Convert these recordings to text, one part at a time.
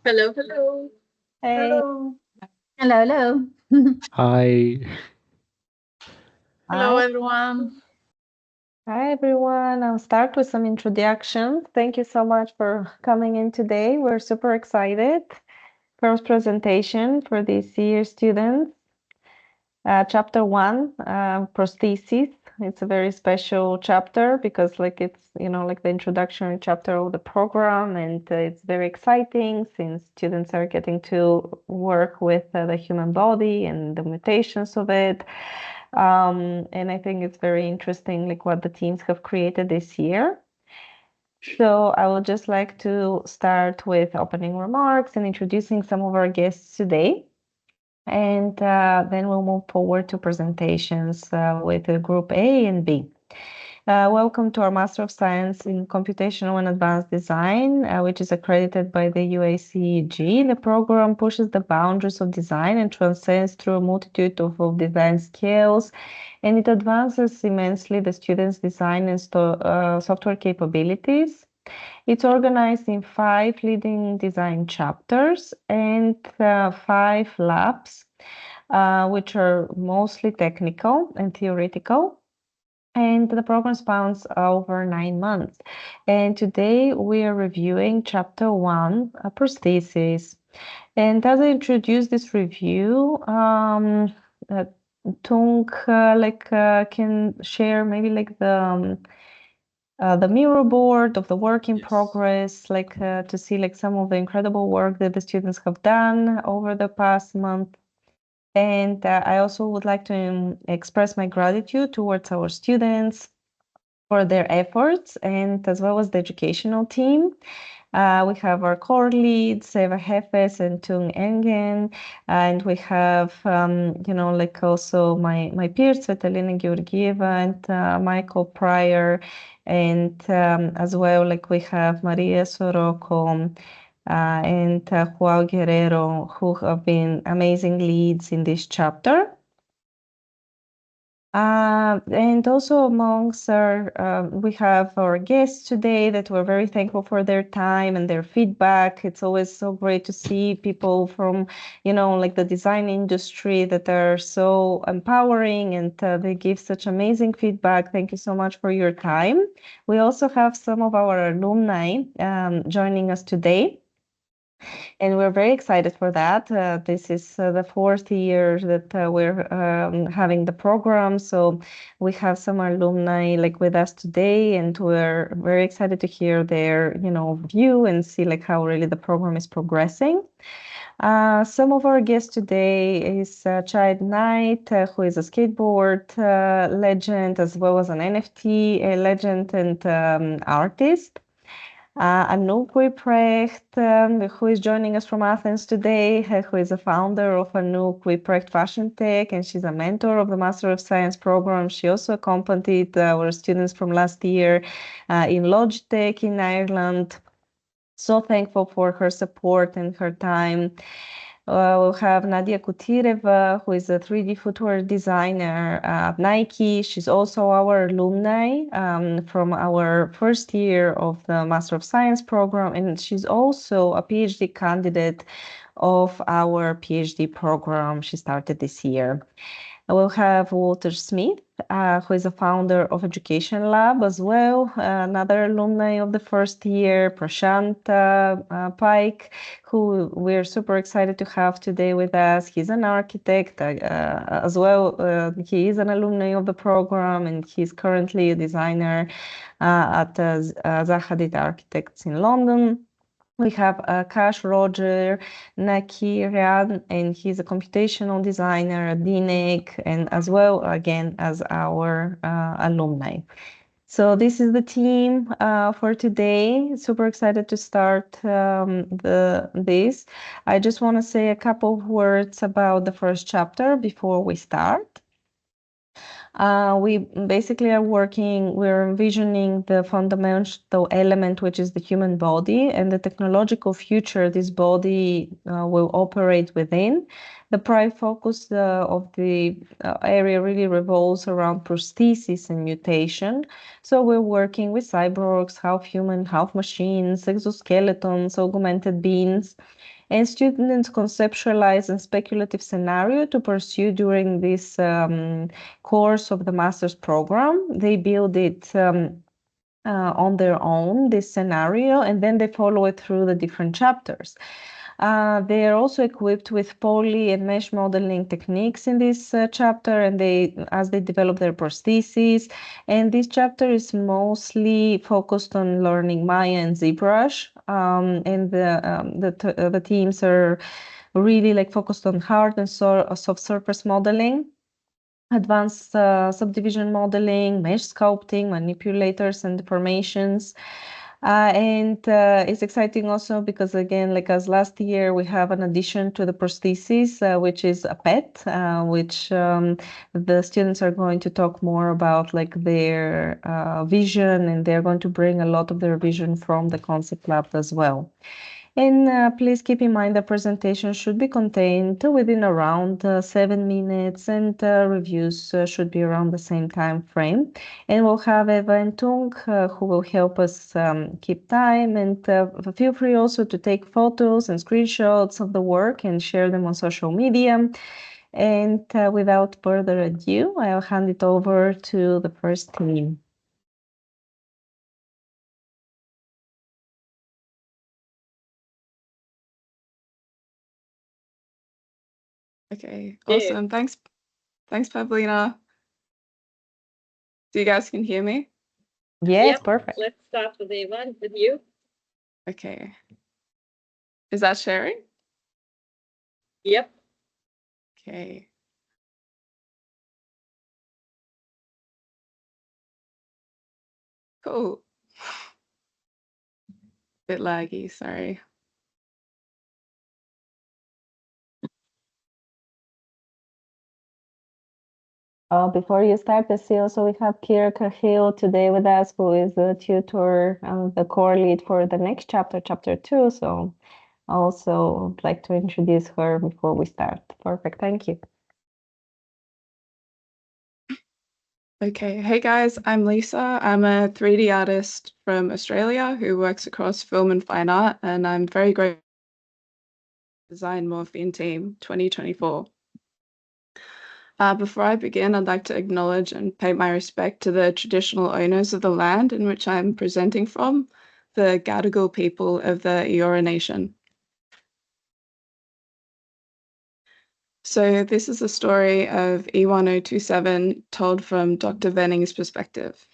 Hello, hello. Hey, Hello. hello, hello. Hi. Hello, Hi, everyone. hi everyone. I'll start with some introduction. Thank you so much for coming in today. We're super excited. First presentation for this year students. Chapter 1, Prosthesis. It's a very special chapter because it's, like the introductory chapter of the program, and it's very exciting since students are getting to work with the human body and the mutations of it. And I think it's very interesting, like what the teams have created this year. So I would just like to start with opening remarks and introducing some of our guests today. And then we'll move forward to presentations with Group A and B. Welcome to our Master of Science in Computational and Advanced Design, which is accredited by the UACG. The program pushes the boundaries of design and transcends through a multitude of design skills, and it advances immensely the students' design and software capabilities. It's organized in 5 leading design chapters and 5 labs, which are mostly technical and theoretical. And the program spans over 9 months. And today we are reviewing chapter 1, prosthesis. And as I introduce this review, Tung can share maybe the mirror board of the work in progress, to see some of the incredible work that the students have done over the past month. And I also would like to express my gratitude towards our students for their efforts, and as well as the educational team. We have our core leads, Eva Hefes and Tung Engen, and we have, also my peers, Svetlana Georgieva and Michael Pryor, and as well, we have Maria Soroco and Joao Guerrero, who have been amazing leads in this chapter. And also amongst we have our guests today that we're very thankful for their time and their feedback. It's always so great to see people from, the design industry that are so empowering, and they give such amazing feedback. Thank you so much for your time. We also have some of our alumni joining us today. And we're very excited for that. This is the 4th year that we're having the program. So we have some alumni with us today, and we're very excited to hear their, view and see how really the program is progressing. Some of our guests today is Chad Knight, who is a skateboard legend, as well as an NFT legend and artist. Anouk Wieprecht, who is joining us from Athens today, who is a founder of Anouk Wieprecht Fashion Tech, and she's a mentor of the Master of Science program. She also accompanied our students from last year in Logitech in Ireland. So thankful for her support and her time. We'll have Nadia Kutireva, who is a 3D footwear designer at Nike. She's also our alumni from our first year of the Master of Science program, and she's also a PhD candidate of our PhD program she started this year. We'll have Walter Smith, who is a founder of Education Lab as well, another alumni of the first year, Prashant Pike, who we're super excited to have today with us. He's an architect as well. He is an alumni of the program, and he's currently a designer at Zahadit Architects in London. We have Kash Roger Nakirian, and he's a computational designer at DNEG, and as well, again, as our alumni. So this is the team for today. Super excited to start this. I just want to say a couple of words about the first chapter before we start. We basically we're envisioning the fundamental element, which is the human body, and the technological future this body will operate within. The prime focus of the area really revolves around prosthesis and mutation. So we're working with cyborgs, half human, half machines, exoskeletons, augmented beings. And students conceptualize a speculative scenario to pursue during this course of the master's program. They build it on their own, this scenario, and then they follow it through the different chapters. They are also equipped with poly and mesh modeling techniques in this chapter, and as they develop their prosthesis. And this chapter is mostly focused on learning Maya and ZBrush, and the teams are really like focused on hard and soft surface modeling, advanced subdivision modeling, mesh sculpting, manipulators and deformations. And it's exciting also because, again, like as last year, we have an addition to the prosthesis, which is a pet, which the students are going to talk more about, like their vision, and they're going to bring a lot of their vision from the concept lab as well. And please keep in mind the presentation should be contained within around 7 minutes, and reviews should be around the same time frame. And we'll have Eva and Tung who will help us keep time. And feel free also to take photos and screenshots of the work and share them on social media. And without further ado, I'll hand it over to the first team. Okay, awesome. Thanks, Pavlina. So you guys can hear me? Yes, yep. Perfect. Let's start with Eva, with you. Okay. Is that sharing? Yep. Okay. Cool. Bit laggy, sorry. Before you start, I see also we have Kira Cahill today with us, who is the tutor and the core lead for the next chapter, chapter 2. So I also would like to introduce her before we start. Perfect, thank you. Okay, hey guys, I'm Lisa. I'm a 3D artist from Australia who works across film and fine art, and I'm very grateful for the DesignMorphine team 2024. Before I begin, I'd like to acknowledge and pay my respect to the traditional owners of the land in which I'm presenting from, the Gadigal people of the Eora Nation. So this is the story of Y24 told from Dr. Venning's perspective.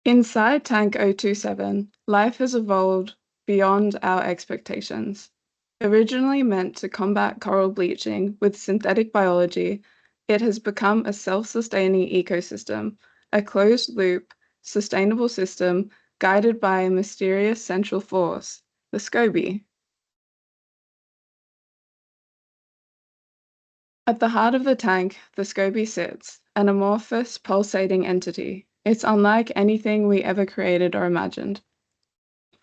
Inside Tank 027, life has evolved beyond our expectations. Originally meant to combat coral bleaching with synthetic biology, it has become a self-sustaining ecosystem, a closed-loop, sustainable system guided by a mysterious central force, the SCOBY. At the heart of the tank, the SCOBY sits, an amorphous, pulsating entity. It's unlike anything we ever created or imagined.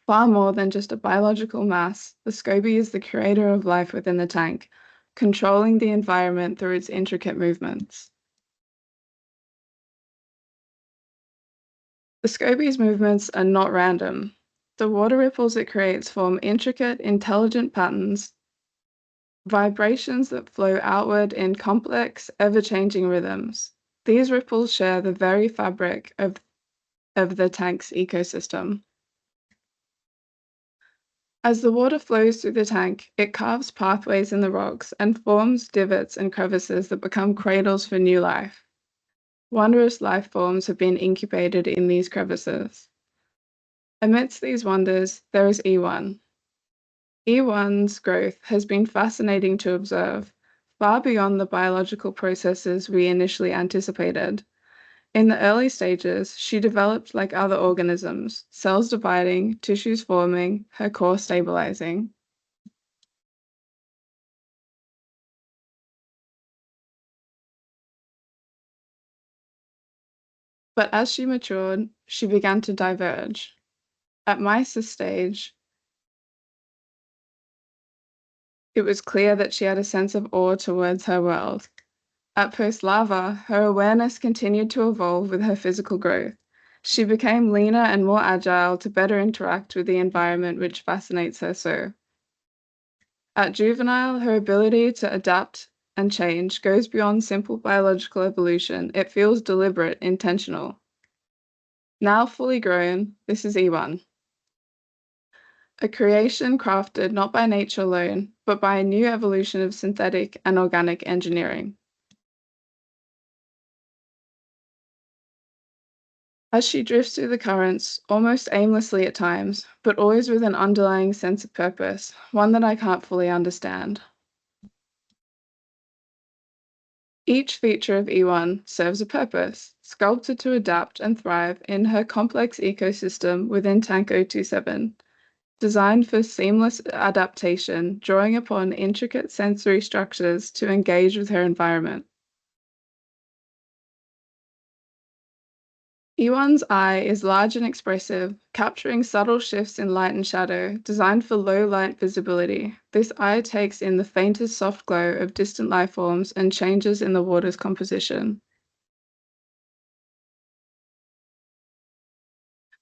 Far more than just a biological mass, the SCOBY is the creator of life within the tank, controlling the environment through its intricate movements. The SCOBY's movements are not random. The water ripples it creates form intricate, intelligent patterns, vibrations that flow outward in complex, ever-changing rhythms. These ripples share the very fabric of the tank's ecosystem. As the water flows through the tank, it carves pathways in the rocks and forms divots and crevices that become cradles for new life. Wondrous life forms have been incubated in these crevices. Amidst these wonders, there is E1. E1's growth has been fascinating to observe, far beyond the biological processes we initially anticipated. In the early stages, she developed like other organisms, cells dividing, tissues forming, her core stabilizing. But as she matured, she began to diverge. At Mice's stage, it was clear that she had a sense of awe towards her world. At post-larva, her awareness continued to evolve with her physical growth. She became leaner and more agile to better interact with the environment, which fascinates her so. At juvenile, her ability to adapt and change goes beyond simple biological evolution. It feels deliberate, intentional. Now fully grown, this is E1. A creation crafted not by nature alone, but by a new evolution of synthetic and organic engineering. As she drifts through the currents, almost aimlessly at times, but always with an underlying sense of purpose, one that I can't fully understand. Each feature of E1 serves a purpose, sculpted to adapt and thrive in her complex ecosystem within Tank 027, designed for seamless adaptation, drawing upon intricate sensory structures to engage with her environment. E1's eye is large and expressive, capturing subtle shifts in light and shadow, designed for low light visibility. This eye takes in the faintest soft glow of distant life forms and changes in the water's composition.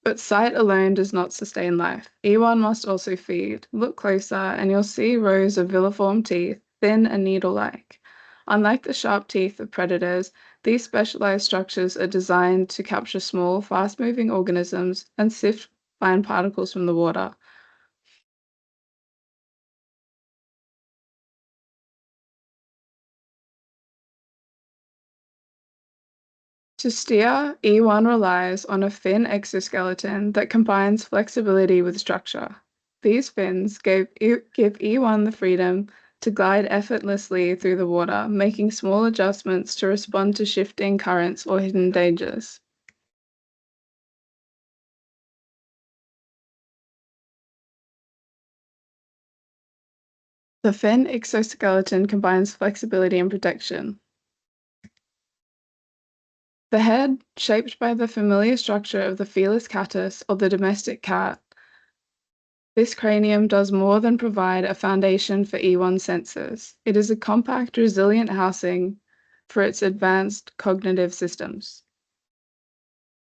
But sight alone does not sustain life. E1 must also feed. Look closer and you'll see rows of villiform teeth, thin and needle-like. Unlike the sharp teeth of predators, these specialized structures are designed to capture small, fast-moving organisms and sift fine particles from the water. To steer, E1 relies on a fin exoskeleton that combines flexibility with structure. These fins give E1 the freedom to glide effortlessly through the water, making small adjustments to respond to shifting currents or hidden dangers. The fin exoskeleton combines flexibility and protection. The head, shaped by the familiar structure of the Felis catus or the domestic cat, this cranium does more than provide a foundation for E1 sensors. It is a compact, resilient housing for its advanced cognitive systems.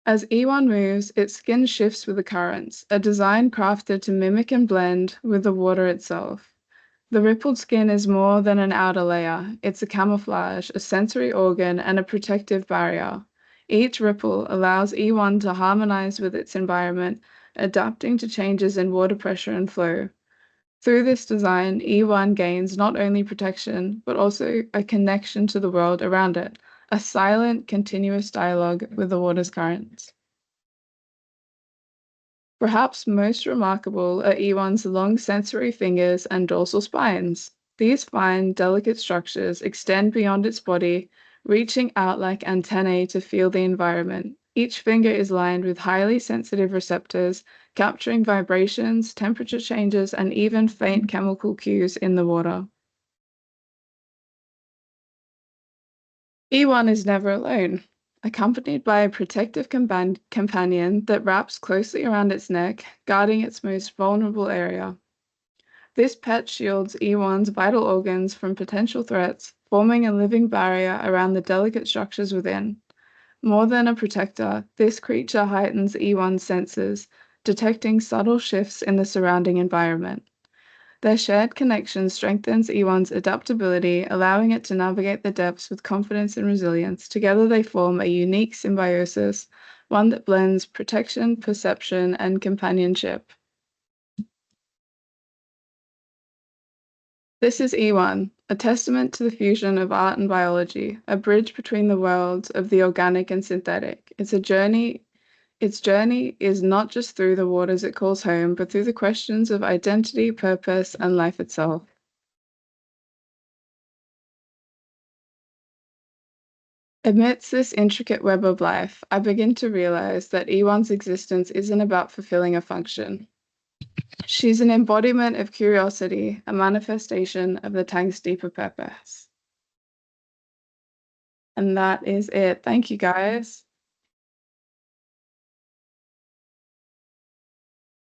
As E1 moves, its skin shifts with the currents, a design crafted to mimic and blend with the water itself. The rippled skin is more than an outer layer. It's a camouflage, a sensory organ, and a protective barrier. Each ripple allows E1 to harmonize with its environment, adapting to changes in water pressure and flow. Through this design, E1 gains not only protection, but also a connection to the world around it, a silent, continuous dialogue with the water's currents. Perhaps most remarkable are E1's long sensory fingers and dorsal spines. These fine, delicate structures extend beyond its body, reaching out like antennae to feel the environment. Each finger is lined with highly sensitive receptors, capturing vibrations, temperature changes, and even faint chemical cues in the water. E1 is never alone. Accompanied by a protective companion that wraps closely around its neck, guarding its most vulnerable area. This pet shields E1's vital organs from potential threats, forming a living barrier around the delicate structures within. More than a protector, this creature heightens E1's senses, detecting subtle shifts in the surrounding environment. Their shared connection strengthens E1's adaptability, allowing it to navigate the depths with confidence and resilience. Together they form a unique symbiosis, one that blends protection, perception, and companionship. This is E1, a testament to the fusion of art and biology, a bridge between the worlds of the organic and synthetic. Its journey is not just through the waters it calls home, but through the questions of identity, purpose, and life itself. Amidst this intricate web of life, I begin to realize that E1's existence isn't about fulfilling a function. She's an embodiment of curiosity, a manifestation of the tank's deeper purpose. And that is it. Thank you, guys.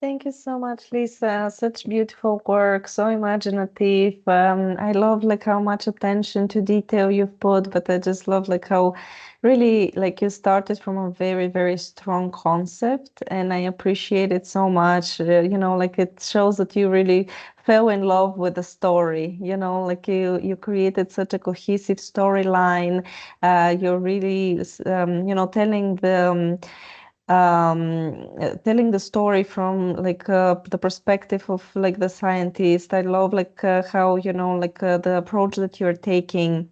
Thank you so much, Lisa. Such beautiful work, so imaginative. I love like how much attention to detail you've put, but I just love like how really like you started from a very, very strong concept, and I appreciate it so much. Like it shows that you really fell in love with the story. Like you created such a cohesive storyline. You're really telling telling the story from like the perspective of like the scientist. I love like how like the approach that you're taking.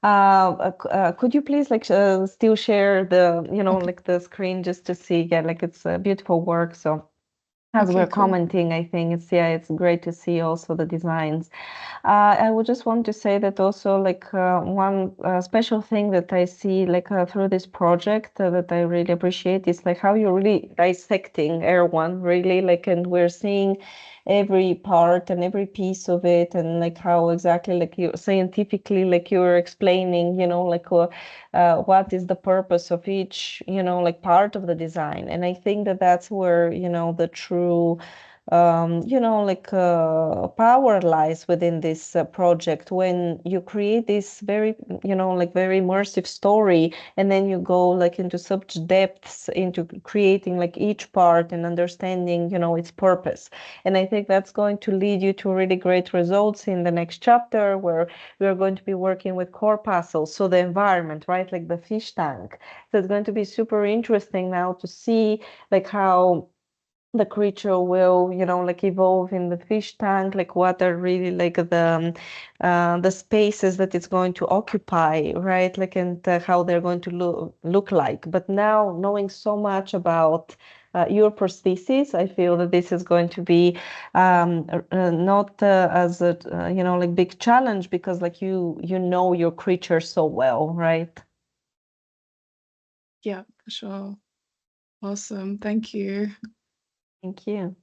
Could you please like still share the Okay. like the screen just to see? Yeah, like it's a beautiful work. So as Okay, we're cool. commenting, I think it's great to see also the designs. I would just want to say that also like one special thing that I see like through this project that I really appreciate is like how you're really dissecting Air One really like, and we're seeing every part and every piece of it, and like how exactly like you scientifically like you're explaining like what is the purpose of each like part of the design. And I think that that's where the true like power lies within this project, when you create this very like very immersive story, and then you go like into such depths into creating like each part and understanding its purpose. And I think that's going to lead you to really great results in the next chapter, where we are going to be working with corpuscles, so the environment, right, like the fish tank. So it's going to be super interesting now to see like how the creature will like evolve in the fish tank, like what are really like the spaces that it's going to occupy, right, like, and how they're going to look like. But now, knowing so much about your prosthesis, I feel that this is going to be not as a like big challenge, because like you know your creature so well, right? Yeah, for sure. Awesome. Thank you. Thank you.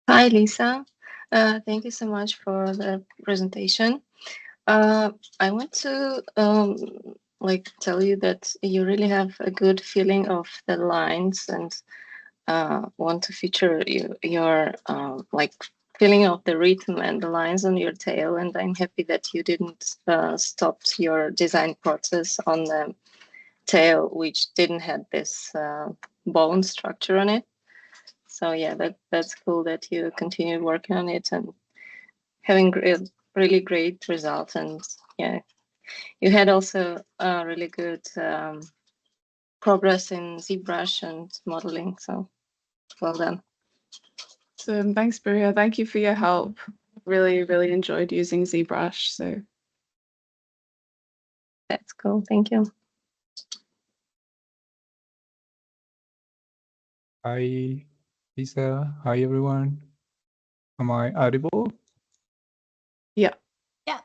Hi, Lisa. Thank you so much for the presentation. I want to like tell you that you really have a good feeling of the lines, and want to feature your like feeling of the rhythm and the lines on your tail. And I'm happy that you didn't stop your design process on the tail, which didn't have this bone structure on it. So yeah, that's cool that you continued working on it and having really great results. And yeah, you had also really good progress in ZBrush and modeling. So well done. So thanks, Maria. Thank you for your help. Really, really enjoyed using ZBrush. So That's cool. Thank you. Hi, Lisa. Hi, everyone. Am I audible? yeah. Yeah.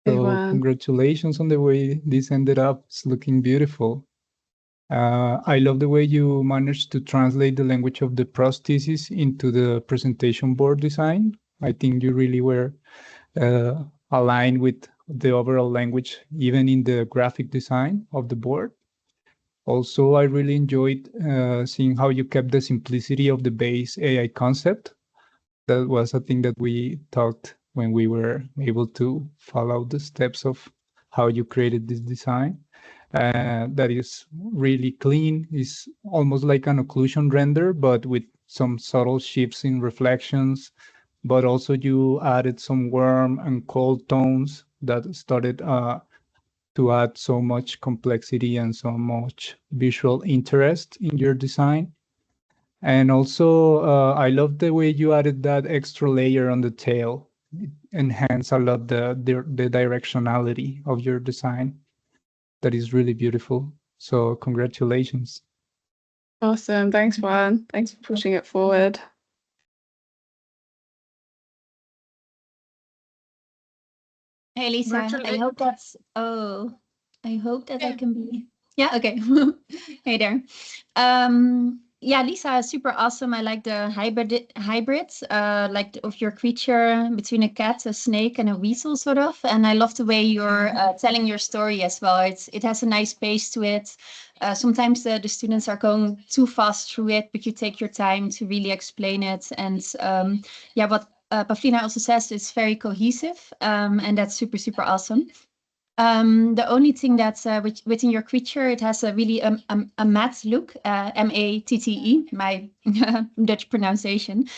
So Everyone. congratulations on the way this ended up. It's looking beautiful. I love the way you managed to translate the language of the prosthesis into the presentation board design. I think you really were aligned with the overall language, even in the graphic design of the board. Also, I really enjoyed seeing how you kept the simplicity of the base AI concept. That was a thing that we talked when we were able to follow the steps of how you created this design. That is really clean. It's almost like an occlusion render, but with some subtle shifts in reflections. But also you added some warm and cold tones that started to add so much complexity and so much visual interest in your design. And also, I love the way you added that extra layer on the tail. It enhanced a lot the directionality of your design. That is really beautiful. So congratulations. Awesome. Thanks, Juan. Thanks for pushing it forward. Hey, Lisa. I hope that's. Oh, I hope that I can be. Yeah. Okay. Hey there. Yeah, Lisa is super awesome. I like the hybrids, like of your creature between a cat, a snake, and a weasel, sort of. And I love the way you're telling your story as well. It has a nice pace to it. sometimes the students are going too fast through it, but you take your time to really explain it. And yeah, what Pavlina also says is very cohesive, and that's super, super awesome. The only thing that's within your creature, it has a really a matte look, M-A-T-T-E, my Dutch pronunciation.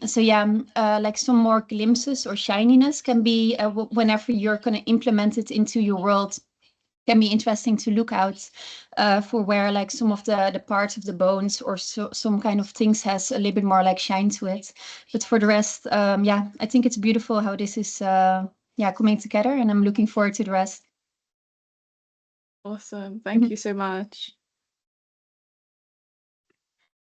So yeah, like some more glimpses or shininess can be whenever you're going to implement it into your world. Can be interesting to look out for where like some of the parts of the bones or some kind of things has a little bit more like shine to it. But for the rest, yeah, I think it's beautiful how this is coming together, and I'm looking forward to the rest. Awesome. Thank you so much.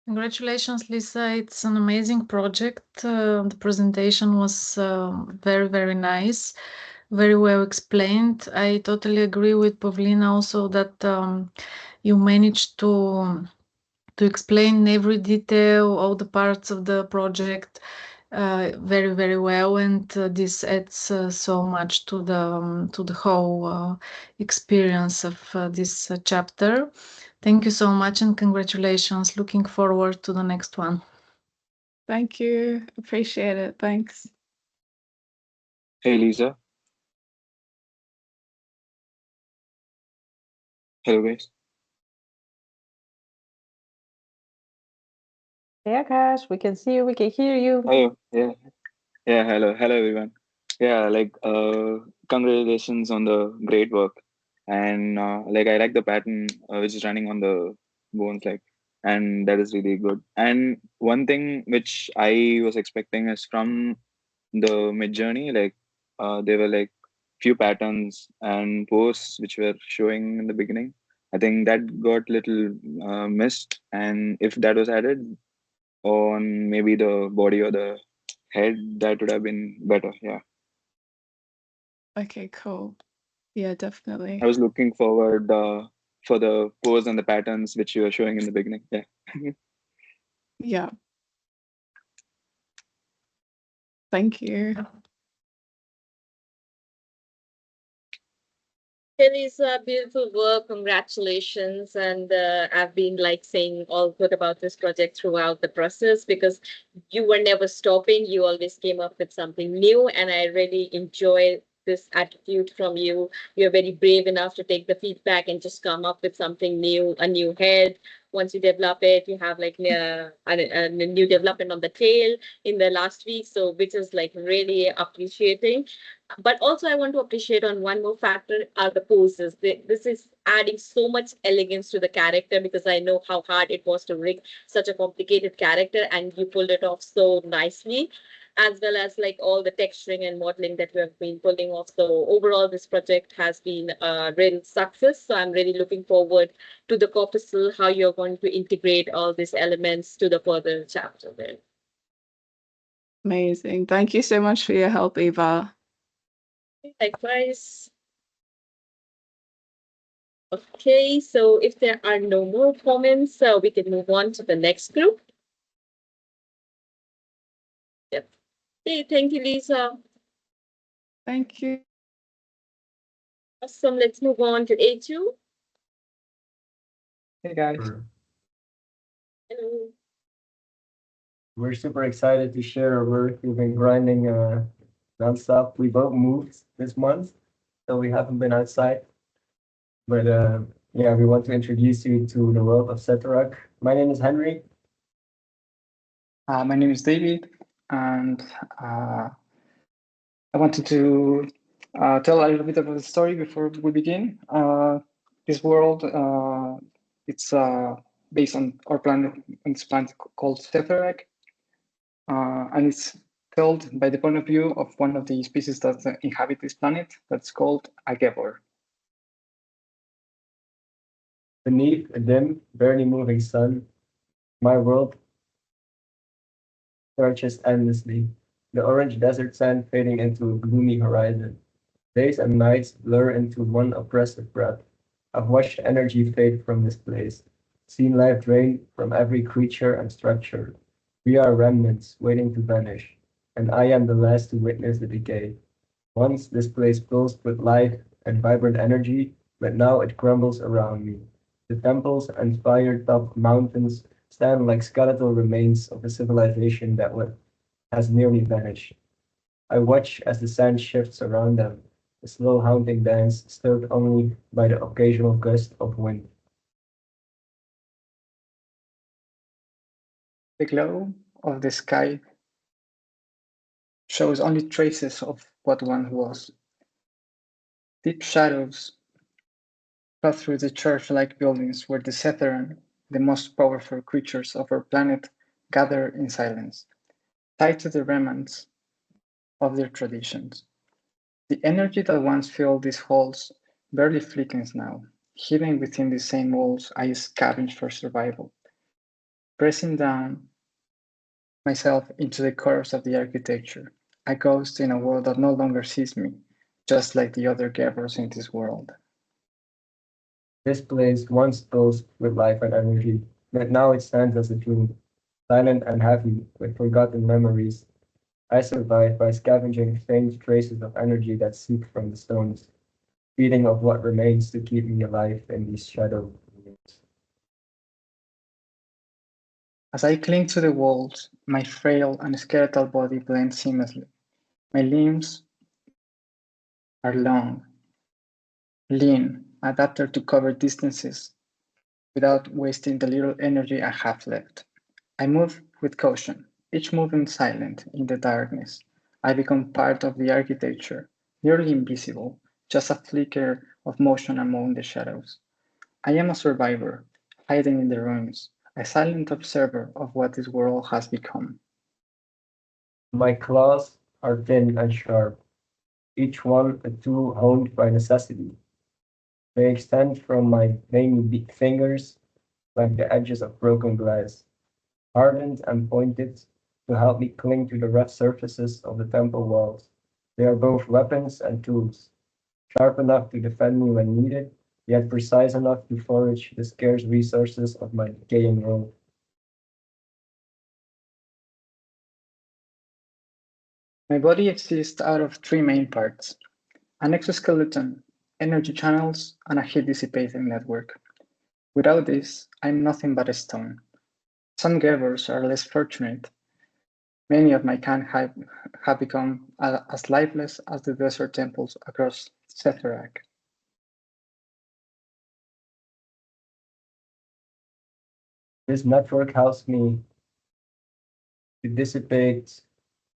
Congratulations, Lisa. It's an amazing project. The presentation was very, very nice, very well explained. I totally agree with Pavlina also that you managed to explain every detail, all the parts of the project very, very well, and this adds so much to the whole experience of this chapter. Thank you so much and congratulations. Looking forward to the next one. Thank you. Appreciate it. Thanks. Hey, Lisa. Hello, guys. Yeah, Akash, we can see you, we can hear you. Hello. Yeah. Hello, everyone. Yeah, like, congratulations on the great work, and like I like the pattern which is running on the bones, like, and that is really good. And one thing which I was expecting is from the mid journey, like, there were like few patterns and posts which were showing in the beginning. I think that got little missed, and if that was added on maybe the body or the head, that would have been better. Yeah. Okay, cool. Yeah, definitely. I was looking forward for the pose and the patterns which you were showing in the beginning. Yeah. Yeah. Thank you. Lisa, beautiful work. Congratulations. And I've been like saying all good about this project throughout the process because you were never stopping. You always came up with something new. And I really enjoy this attitude from you. You're very brave enough to take the feedback and just come up with something new, a new head. Once you develop it, you have like a new development on the tail in the last week. So, which is like really appreciating. But also I want to appreciate on one more factor are the poses. This is adding so much elegance to the character because I know how hard it was to rig such a complicated character and you pulled it off so nicely, as well as like all the texturing and modeling that you have been pulling off. So overall, this project has been a real success. So I'm really looking forward to the corpuscle, how you're going to integrate all these elements to the further chapter there. Amazing. Thank you so much for your help, Eva. Likewise. Okay, so if there are no more comments, we can move on to the next group. Yep. Okay, thank you, Lisa. Thank you. Awesome. Let's move on to A2. Hey guys, Hello. we're super excited to share our work. We've been grinding nonstop. We both moved this month, so we haven't been outside. But yeah, we want to introduce you to the world of Setarak. My name is Henry. My name is David, and I wanted to tell a little bit of the story before we begin. This world, it's based on our planet, on this planet called Setarak, and it's told by the point of view of one of the species that inhabit this planet. That's called a Gevor. Beneath a dim, barely moving sun, my world stretches endlessly, the orange desert sand fading into a gloomy horizon. Days and nights blur into one oppressive breath. I've watched energy fade from this place, seen life drain from every creature and structure. We are remnants waiting to vanish, and I am the last to witness the decay. Once this place pulsed with life and vibrant energy, but now it crumbles around me. The temples and spire-topped mountains stand like skeletal remains of a civilization that has nearly vanished. I watch as the sand shifts around them, a slow haunting dance stirred only by the occasional gust of wind. The glow of the sky shows only traces of what one was. Deep shadows cut through the church-like buildings where the Setheran, the most powerful creatures of our planet, gather in silence, tied to the remnants of their traditions. The energy that once filled these halls barely flickers now, hidden within the same walls I scavenge for survival, pressing down myself into the curves of the architecture, a ghost in a world that no longer sees me, just like the other gatherers in this world. This place once pulsed with life and energy, but now it stands as a tomb, silent and heavy with forgotten memories. I survive by scavenging faint traces of energy that seep from the stones, feeding of what remains to keep me alive in these shadow rooms. As I cling to the walls, my frail and skeletal body blends seamlessly. My limbs are long, lean, adapted to cover distances without wasting the little energy I have left. I move with caution, each movement silent in the darkness. I become part of the architecture, nearly invisible, just a flicker of motion among the shadows. I am a survivor, hiding in the ruins, a silent observer of what this world has become. My claws are thin and sharp, each one a tool honed by necessity. They extend from my veiny fingers like the edges of broken glass, hardened and pointed to help me cling to the rough surfaces of the temple walls. They are both weapons and tools, sharp enough to defend me when needed, yet precise enough to forage the scarce resources of my decaying world. My body exists out of three main parts: an exoskeleton, energy channels, and a heat dissipating network. Without this, I'm nothing but a stone. Some gatherers are less fortunate. Many of my kind have become as lifeless as the desert temples across Setharak. This network helps me to dissipate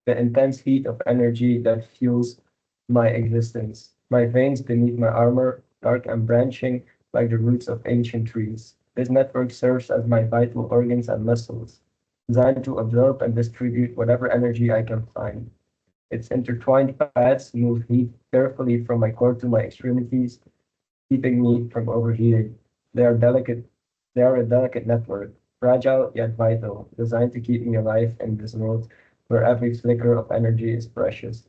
the intense heat of energy that fuels my existence. My veins beneath my armor, dark and branching like the roots of ancient trees. This network serves as my vital organs and muscles, designed to absorb and distribute whatever energy I can find. Its intertwined paths move heat carefully from my core to my extremities, keeping me from overheating. They are delicate. They are a delicate network, fragile yet vital, designed to keep me alive in this world where every flicker of energy is precious.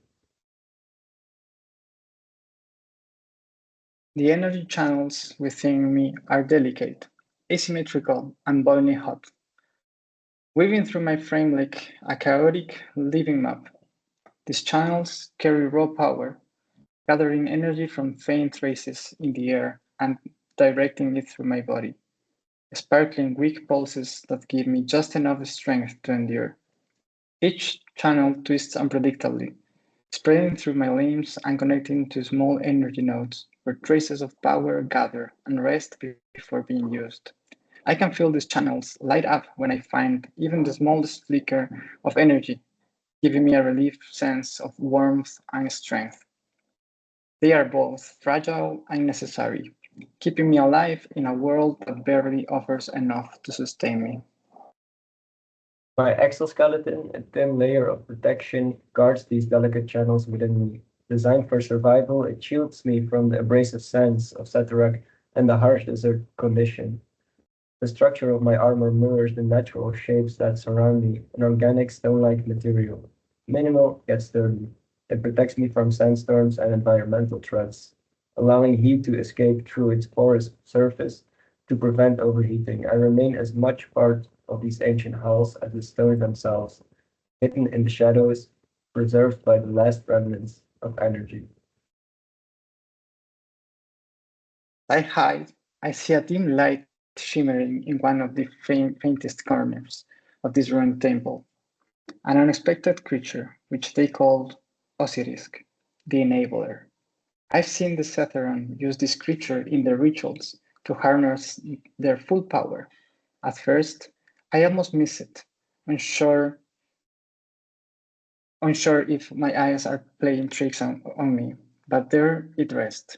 The energy channels within me are delicate, asymmetrical, and boiling hot, weaving through my frame like a chaotic living map. These channels carry raw power, gathering energy from faint traces in the air and directing it through my body, sparkling weak pulses that give me just enough strength to endure. Each channel twists unpredictably, spreading through my limbs and connecting to small energy nodes where traces of power gather and rest before being used. I can feel these channels light up when I find even the smallest flicker of energy, giving me a relief sense of warmth and strength. They are both fragile and necessary, keeping me alive in a world that barely offers enough to sustain me. My exoskeleton, a thin layer of protection, guards these delicate channels within me. Designed for survival, it shields me from the abrasive sands of Satarak and the harsh desert condition. The structure of my armor mirrors the natural shapes that surround me, an organic stone-like material. Minimal yet sturdy. It protects me from sandstorms and environmental threats, allowing heat to escape through its porous surface to prevent overheating. I remain as much part of these ancient halls as the stones themselves, hidden in the shadows, preserved by the last remnants of energy. I hide, I see a dim light shimmering in one of the faintest corners of this ruined temple. An unexpected creature, which they called Osirisk, the Enabler. I've seen the Setheron use this creature in their rituals to harness their full power. At first, I almost miss it, unsure if my eyes are playing tricks on me, but there it rests,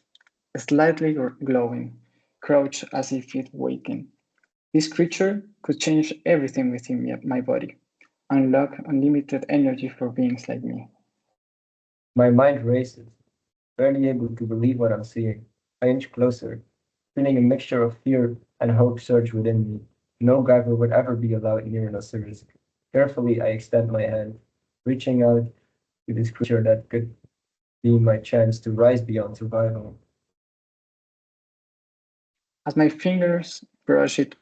slightly glowing, crouched as if it wakened. This creature could change everything within my body, unlock unlimited energy for beings like me. My mind races, barely able to believe what I'm seeing. I inch closer, feeling a mixture of fear and hope surge within me. No Guyver would ever be allowed near an Osirisk. Carefully, I extend my hand, reaching out to this creature that could be my chance to rise beyond survival. As my fingers brush its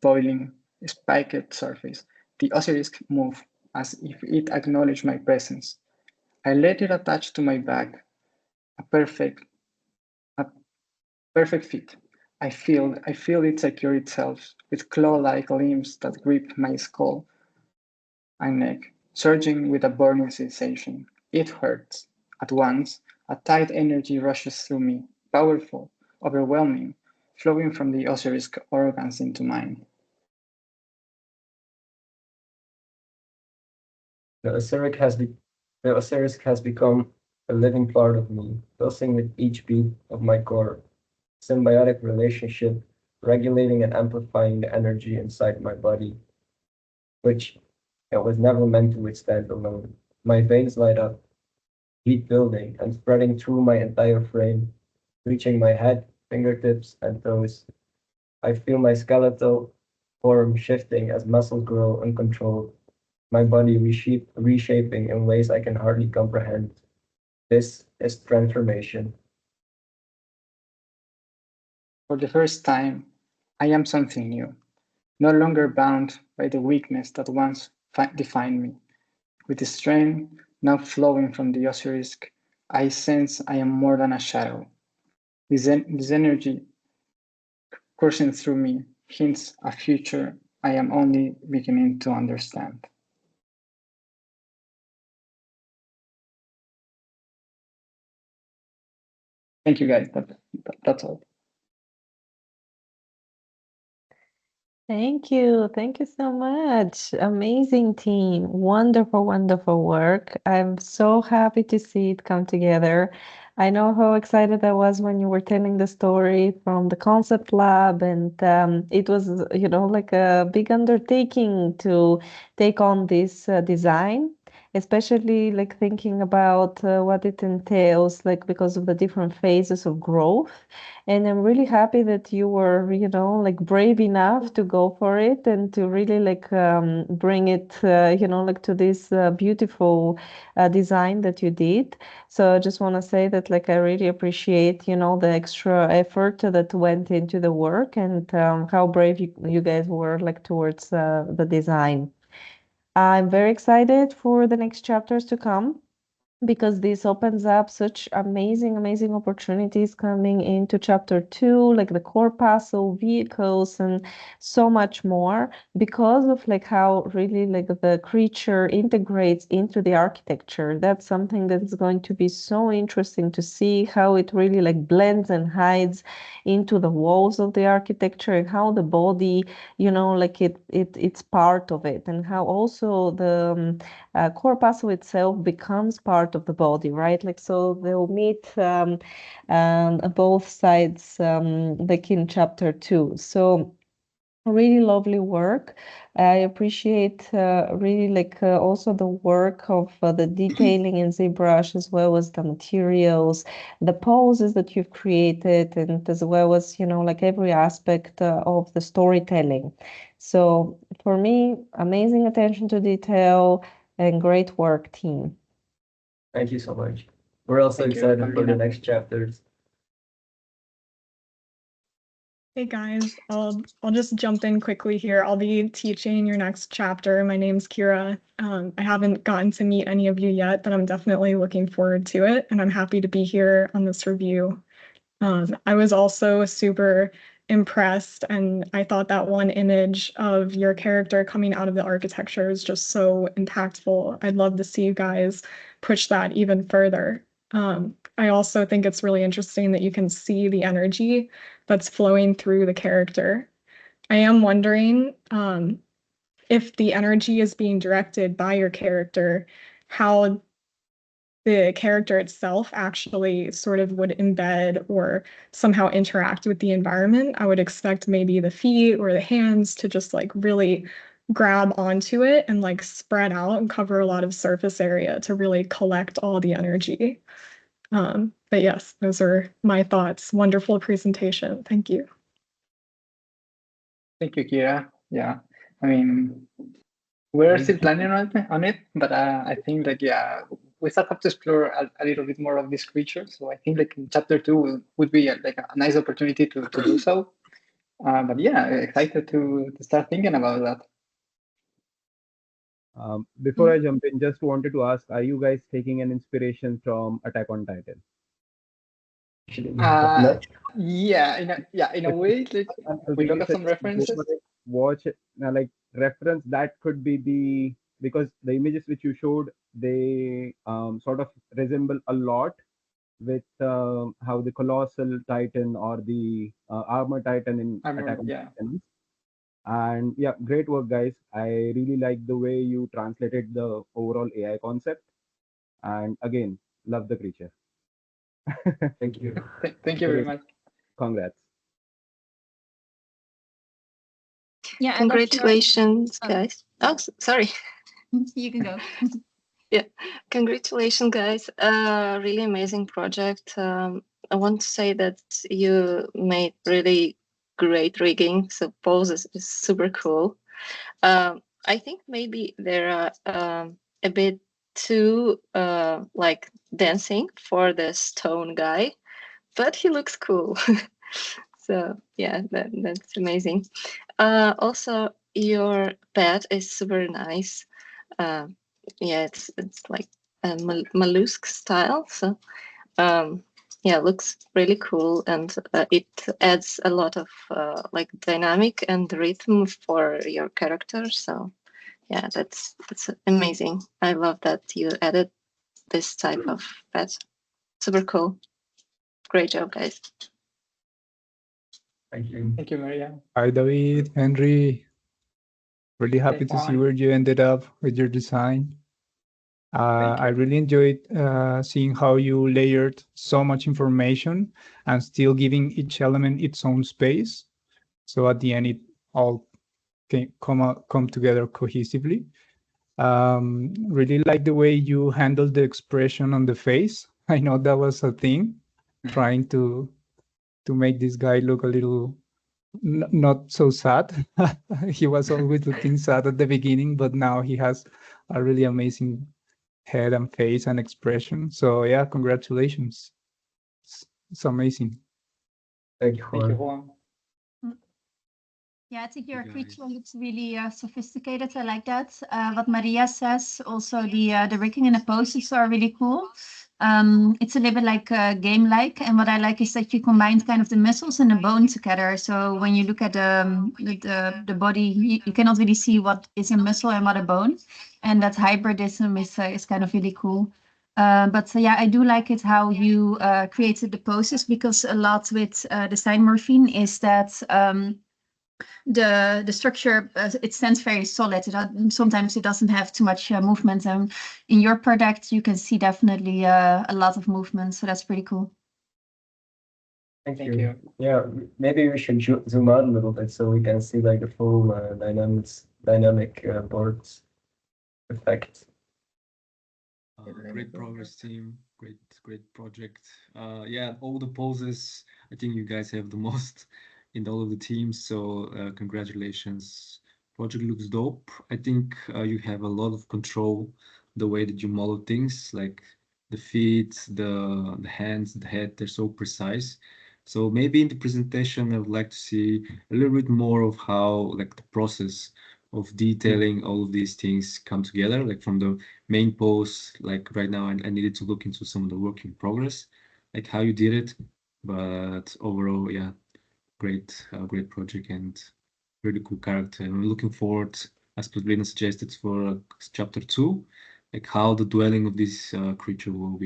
boiling, spiked surface, the Osirisk moved as if it acknowledged my presence. I let it attach to my back, a perfect fit. I feel it secure itself with claw-like limbs that grip my skull and neck, surging with a burning sensation. It hurts. At once, a tight energy rushes through me, powerful, overwhelming, flowing from the Osirisk organs into mine. The Osirisk has become a living part of me, pulsing with each beat of my core. Symbiotic relationship, regulating and amplifying the energy inside my body, which it was never meant to withstand alone. My veins light up, heat building and spreading through my entire frame, reaching my head, fingertips, and toes. I feel my skeletal form shifting as muscles grow uncontrolled, my body reshaping in ways I can hardly comprehend. This is transformation. For the first time, I am something new, no longer bound by the weakness that once defined me. With the strength now flowing from the Osirisk, I sense I am more than a shadow. This energy coursing through me hints a future I am only beginning to understand. Thank you, guys. That's all. Thank you. Thank you so much. Amazing team. Wonderful, wonderful work. I'm so happy to see it come together. I know how excited I was when you were telling the story from the concept lab, and it was, like a big undertaking to take on this design, especially like thinking about what it entails, like because of the different phases of growth. And I'm really happy that you were, like brave enough to go for it and to really like bring it, like to this beautiful design that you did. So I just want to say that like I really appreciate, the extra effort that went into the work and how brave you guys were like towards the design. I'm very excited for the next chapters to come, because this opens up such amazing, amazing opportunities coming into chapter 2, like the corpuscle vehicles and so much more, because of like how really like the creature integrates into the architecture. That's something that is going to be so interesting to see how it really like blends and hides into the walls of the architecture, and how the body, like it's part of it, and how also the corpuscle itself becomes part of the body, right? Like, so they'll meet both sides, like in chapter 2. So really lovely work. I appreciate really like also the work of the detailing in ZBrush, as well as the materials, the poses that you've created, and as well as, like every aspect of the storytelling. So for me, amazing attention to detail and great work, team. Thank you so much. We're also Thank you, excited for the Paulina. next chapters. Hey guys, I'll just jump in quickly here. I'll be teaching your next chapter. My name's Kira. I haven't gotten to meet any of you yet, but I'm definitely looking forward to it, and I'm happy to be here on this review. I was also super impressed, and I thought that one image of your character coming out of the architecture is just so impactful. I'd love to see you guys push that even further. I also think it's really interesting that you can see the energy that's flowing through the character. I am wondering if the energy is being directed by your character, how the character itself actually sort of would embed or somehow interact with the environment. I would expect maybe the feet or the hands to just like really grab onto it and like spread out and cover a lot of surface area to really collect all the energy. But yes, those are my thoughts. Wonderful presentation. Thank you. Thank you, Kira. Yeah, I mean, we're still planning on it, but I think like, yeah, we still have to explore a little bit more of this creature. So I think like in chapter 2 would be like a nice opportunity to do so. But yeah, excited to start thinking about that. Before I jump in, just wanted to ask, are you guys taking an inspiration from Attack on Titan? Yeah, in a way, like we look at some references. Watch it, like reference that could be because the images which you showed, they sort of resemble a lot with how the colossal titan or the armor titan in Attack on Titan. And yeah, great work, guys. I really like the way you translated the overall AI concept. And again, love the creature. Thank you. Thank you very much. Congrats. Yeah, congratulations, guys. Oh, sorry. You can go. Yeah, congratulations, guys. Really amazing project. I want to say that you made really great rigging. So poses is super cool. I think maybe there are a bit too like dancing for the stone guy, but he looks cool. So yeah, that's amazing. Also, your pet is super nice. Yeah, it's like a mollusk style. So yeah, looks really cool, and it adds a lot of like dynamic and rhythm for your character. So yeah, that's amazing. I love that you added this type of pet. Super cool. Great job, guys. Thank you. Thank you, Maria. Hi, David, Henry. Really happy to see where you ended up with your design. I really enjoyed seeing how you layered so much information and still giving each element its own space. So at the end, it all can come together cohesively. Really like the way you handled the expression on the face. I know that was a thing, trying to make this guy look a little not so sad. He was always looking sad at the beginning, but now he has a really amazing head and face and expression. So yeah, congratulations. It's amazing. Thank you, Thank you, Juan. Yeah, I think your creature looks really sophisticated. I like that. What Maria says, also the rigging and the poses are really cool. It's a little bit like game-like, and what I like is that you combined kind of the muscles and the bone together. So when you look at the body, you cannot really see what is a muscle and what a bone, and that hybridism is kind of really cool. But so yeah, I do like it how you created the poses, because a lot with DesignMorphine is that the structure, it stands very solid. Sometimes it doesn't have too much movement, and in your product you can see definitely a lot of movement, so that's pretty cool. Thank you. Yeah, maybe we should zoom out a little bit so we can see like the full dynamic boards effect. Great progress, team. Great project. Yeah, all the poses, I think you guys have the most in all of the teams, so congratulations. Project looks dope. I think you have a lot of control the way that you model things, like the feet, the hands, the head, they're so precise. So maybe in the presentation I would like to see a little bit more of how like the process of detailing all of these things come together, like from the main pose. Like right now I needed to look into some of the work in progress, like how you did it. But overall, yeah, great project and really cool character. And I'm looking forward, as Pavlina suggested, for chapter 2, like how the dwelling of this creature will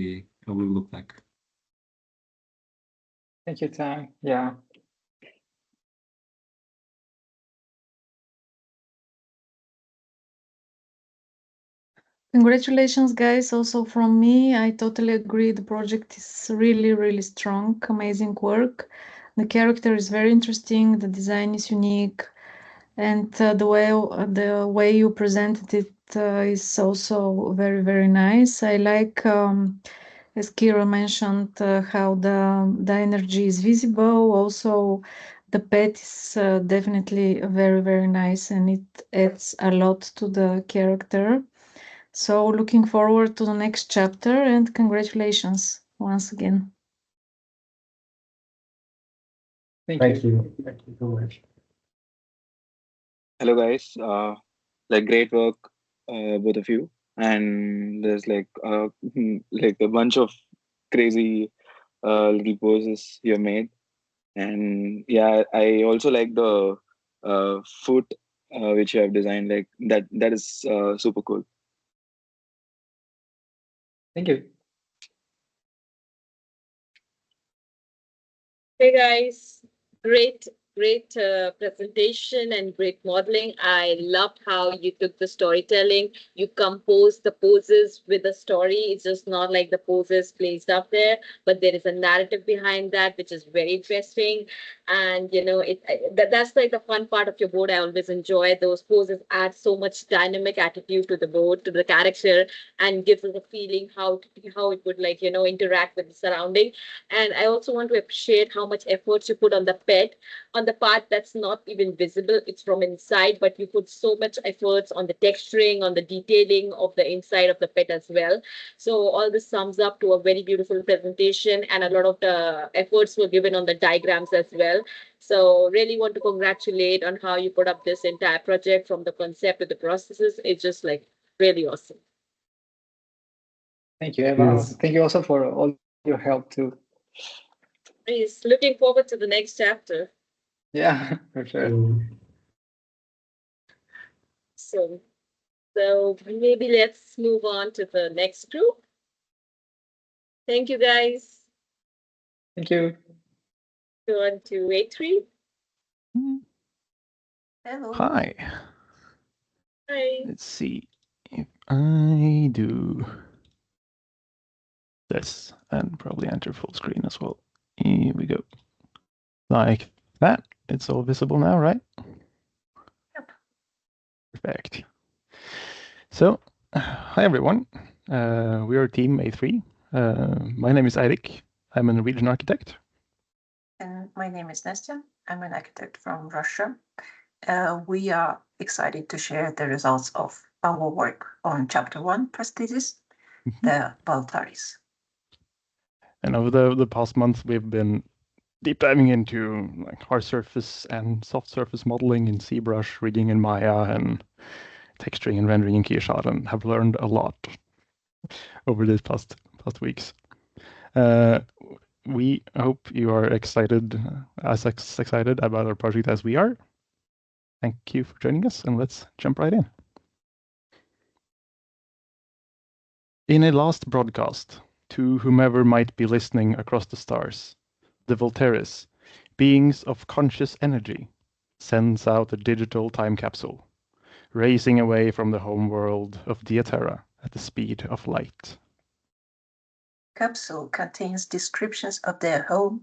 look like. Thank you, Tang. Yeah. Congratulations, guys. Also from me, I totally agree. The project is really, really strong, amazing work. The character is very interesting. The design is unique, and the way you presented it is also very, very nice. I like, as Kira mentioned, how the energy is visible. Also, the pet is definitely very, very nice, and it adds a lot to the character. So looking forward to the next chapter, and congratulations once again. Thank you. Thank you so much. Hello, guys. Like great work, both of you. And there's like like a bunch of crazy little poses you made. And yeah, I also like the foot which you have designed. Like that is super cool. Thank you. Hey guys, great presentation and great modeling. I loved how you took the storytelling. You composed the poses with a story. It's just not like the poses placed up there, but there is a narrative behind that, which is very interesting. And that's like the fun part of your board. I always enjoy those poses. Add so much dynamic attitude to the board, to the character, and gives us a feeling how it would interact with the surrounding. And I also want to appreciate how much effort you put on the pet, on the part that's not even visible. It's from inside, but you put so much efforts on the texturing, on the detailing of the inside of the pet as well. So all this sums up to a very beautiful presentation, and a lot of the efforts were given on the diagrams as well. So really want to congratulate on how you put up this entire project from the concept to the processes. It's just like really awesome. Thank you, Eva. Thank you also for all your help too. Please, looking forward to the next chapter. Yeah, for sure. So maybe let's move on to the next group. Thank you, guys. Thank you. Go on to A3. Hello. Hi. Hi. Let's see if I do this and probably enter full screen as well. Here we go. Like that. It's all visible now, right? Yep. Perfect. So, hi everyone. We are team A3. My name is Eirik. I'm a Norwegian architect. And my name is Nastya. I'm an architect from Russia. We are excited to share the results of our work on Chapter 1 Prosthesis, the Valtaris. And over the past month, we've been deep diving into like hard surface and soft surface modeling in ZBrush, rigging in Maya, and texturing and rendering in KeyShot, and have learned a lot over these past weeks. We hope you are excited, as excited about our project as we are. Thank you for joining us, and let's jump right in. In a last broadcast, to whomever might be listening across the stars, the Voltaris, beings of conscious energy, sends out a digital time capsule, racing away from the home world of Diatera at the speed of light. Capsule contains descriptions of their home,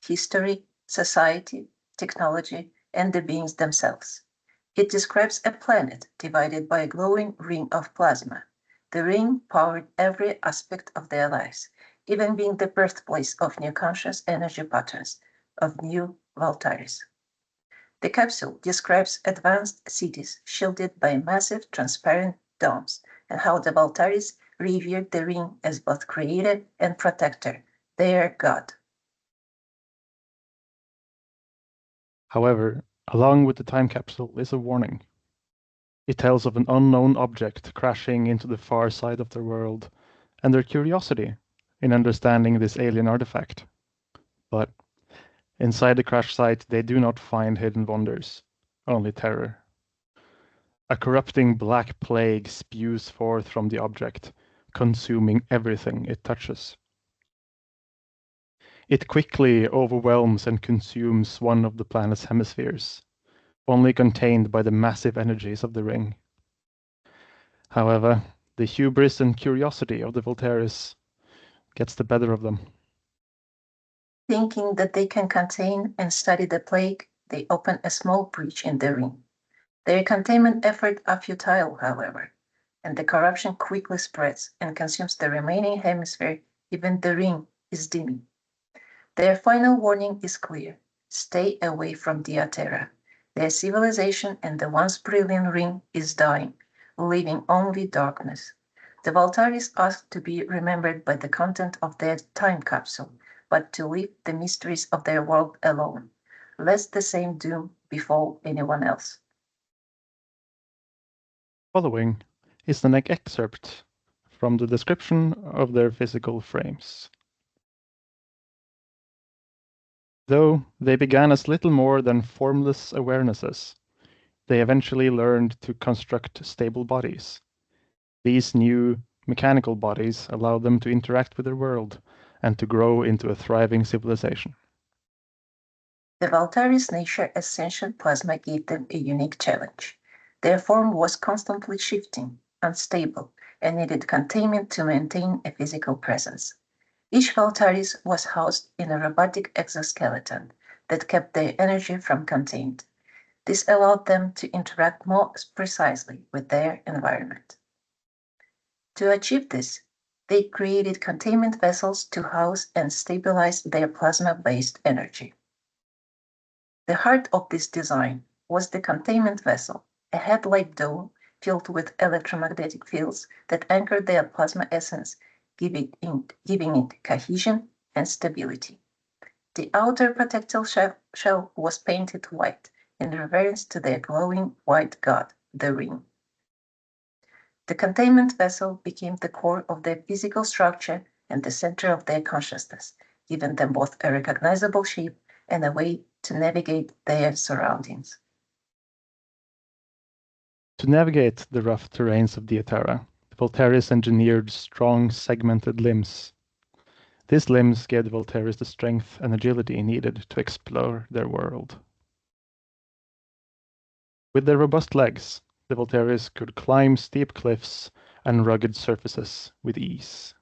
history, society, technology, and the beings themselves. It describes a planet divided by a glowing ring of plasma. The ring powered every aspect of their lives, even being the birthplace of new conscious energy patterns, of new Valtaris. The capsule describes advanced cities shielded by massive transparent domes, and how the Valtaris revered the ring as both creator and protector, their god. However, along with the time capsule is a warning. It tells of an unknown object crashing into the far side of their world, and their curiosity in understanding this alien artifact. But Inside the crash site, they do not find hidden wonders, only terror. A corrupting black plague spews forth from the object, consuming everything it touches. It quickly overwhelms and consumes one of the planet's hemispheres, only contained by the massive energies of the ring. However, the hubris and curiosity of the Voltaires gets the better of them. Thinking that they can contain and study the plague, they open a small breach in the ring. Their containment efforts are futile, however, and the corruption quickly spreads and consumes the remaining hemisphere. Even the ring is dimming. Their final warning is clear: stay away from Diatera. Their civilization and the once brilliant ring is dying, leaving only darkness. The Voltaires ask to be remembered by the content of their time capsule, but to leave the mysteries of their world alone, lest the same doom befall anyone else. Following is an excerpt from the description of their physical frames. Though they began as little more than formless awarenesses, they eventually learned to construct stable bodies. These new mechanical bodies allow them to interact with their world and to grow into a thriving civilization. The Voltaire's nature as sentient plasma gave them a unique challenge. Their form was constantly shifting, unstable, and needed containment to maintain a physical presence. Each Voltaire was housed in a robotic exoskeleton that kept their energy from contained. This allowed them to interact more precisely with their environment. To achieve this, they created containment vessels to house and stabilize their plasma-based energy. The heart of this design was the containment vessel, a head-like dome filled with electromagnetic fields that anchored their plasma essence, giving it cohesion and stability. The outer protective shell was painted white in reverence to their glowing white god, the ring. The containment vessel became the core of their physical structure and the center of their consciousness, giving them both a recognizable shape and a way to navigate their surroundings. To navigate the rough terrains of Diatera, the Voltaires engineered strong, segmented limbs. These limbs gave the Voltaires the strength and agility needed to explore their world. With their robust legs, the Voltaires could climb steep cliffs and rugged surfaces with ease.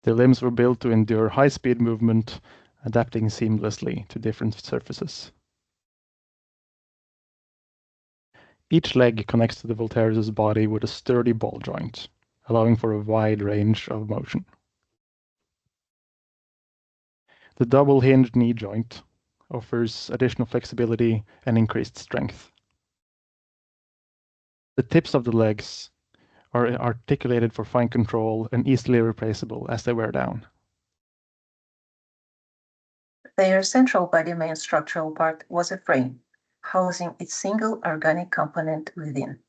Their limbs were built to endure high-speed movement, adapting seamlessly to different surfaces. Each leg connects to the Voltaire's body with a sturdy ball joint, allowing for a wide range of motion. The double-hinged knee joint offers additional flexibility and increased strength. The tips of the legs are articulated for fine control and easily replaceable as they wear down. Their central body main structural part was a frame, housing its single organic component within.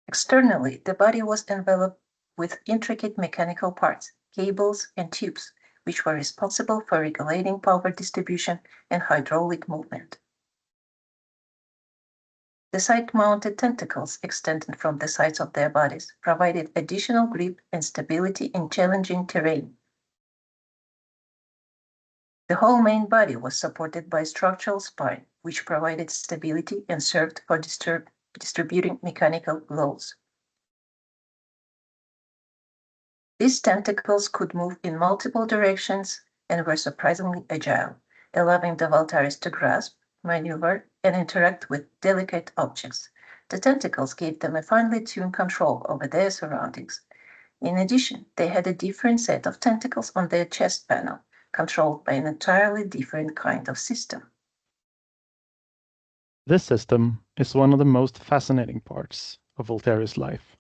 Externally, the body was enveloped with intricate mechanical parts, cables, and tubes, which were responsible for regulating power distribution and hydraulic movement. The side-mounted tentacles extended from the sides of their bodies provided additional grip and stability in challenging terrain. The whole main body was supported by a structural spine, which provided stability and served for distributing mechanical loads. These tentacles could move in multiple directions and were surprisingly agile, allowing the Voltaires to grasp, maneuver, and interact with delicate objects. The tentacles gave them a finely tuned control over their surroundings. In addition, they had a different set of tentacles on their chest panel, controlled by an entirely different kind of system. This system is one of the most fascinating parts of Voltaire's life.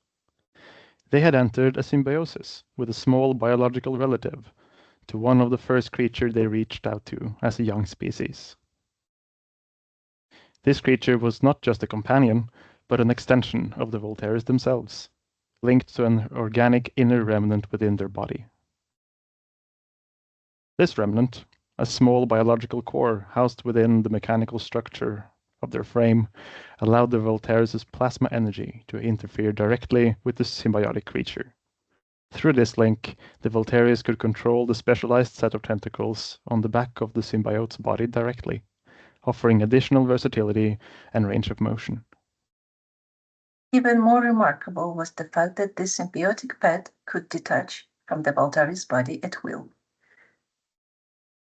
They had entered a symbiosis with a small biological relative to one of the first creatures they reached out to as a young species. This creature was not just a companion, but an extension of the Voltaires themselves, linked to an organic inner remnant within their body. This remnant, a small biological core housed within the mechanical structure of their frame, allowed the Volteris' plasma energy to interfere directly with the symbiotic creature. Through this link, the Volteris could control the specialized set of tentacles on the back of the symbiote's body directly, offering additional versatility and range of motion. Even more remarkable was the fact that this symbiotic pet could detach from the Volteri's body at will.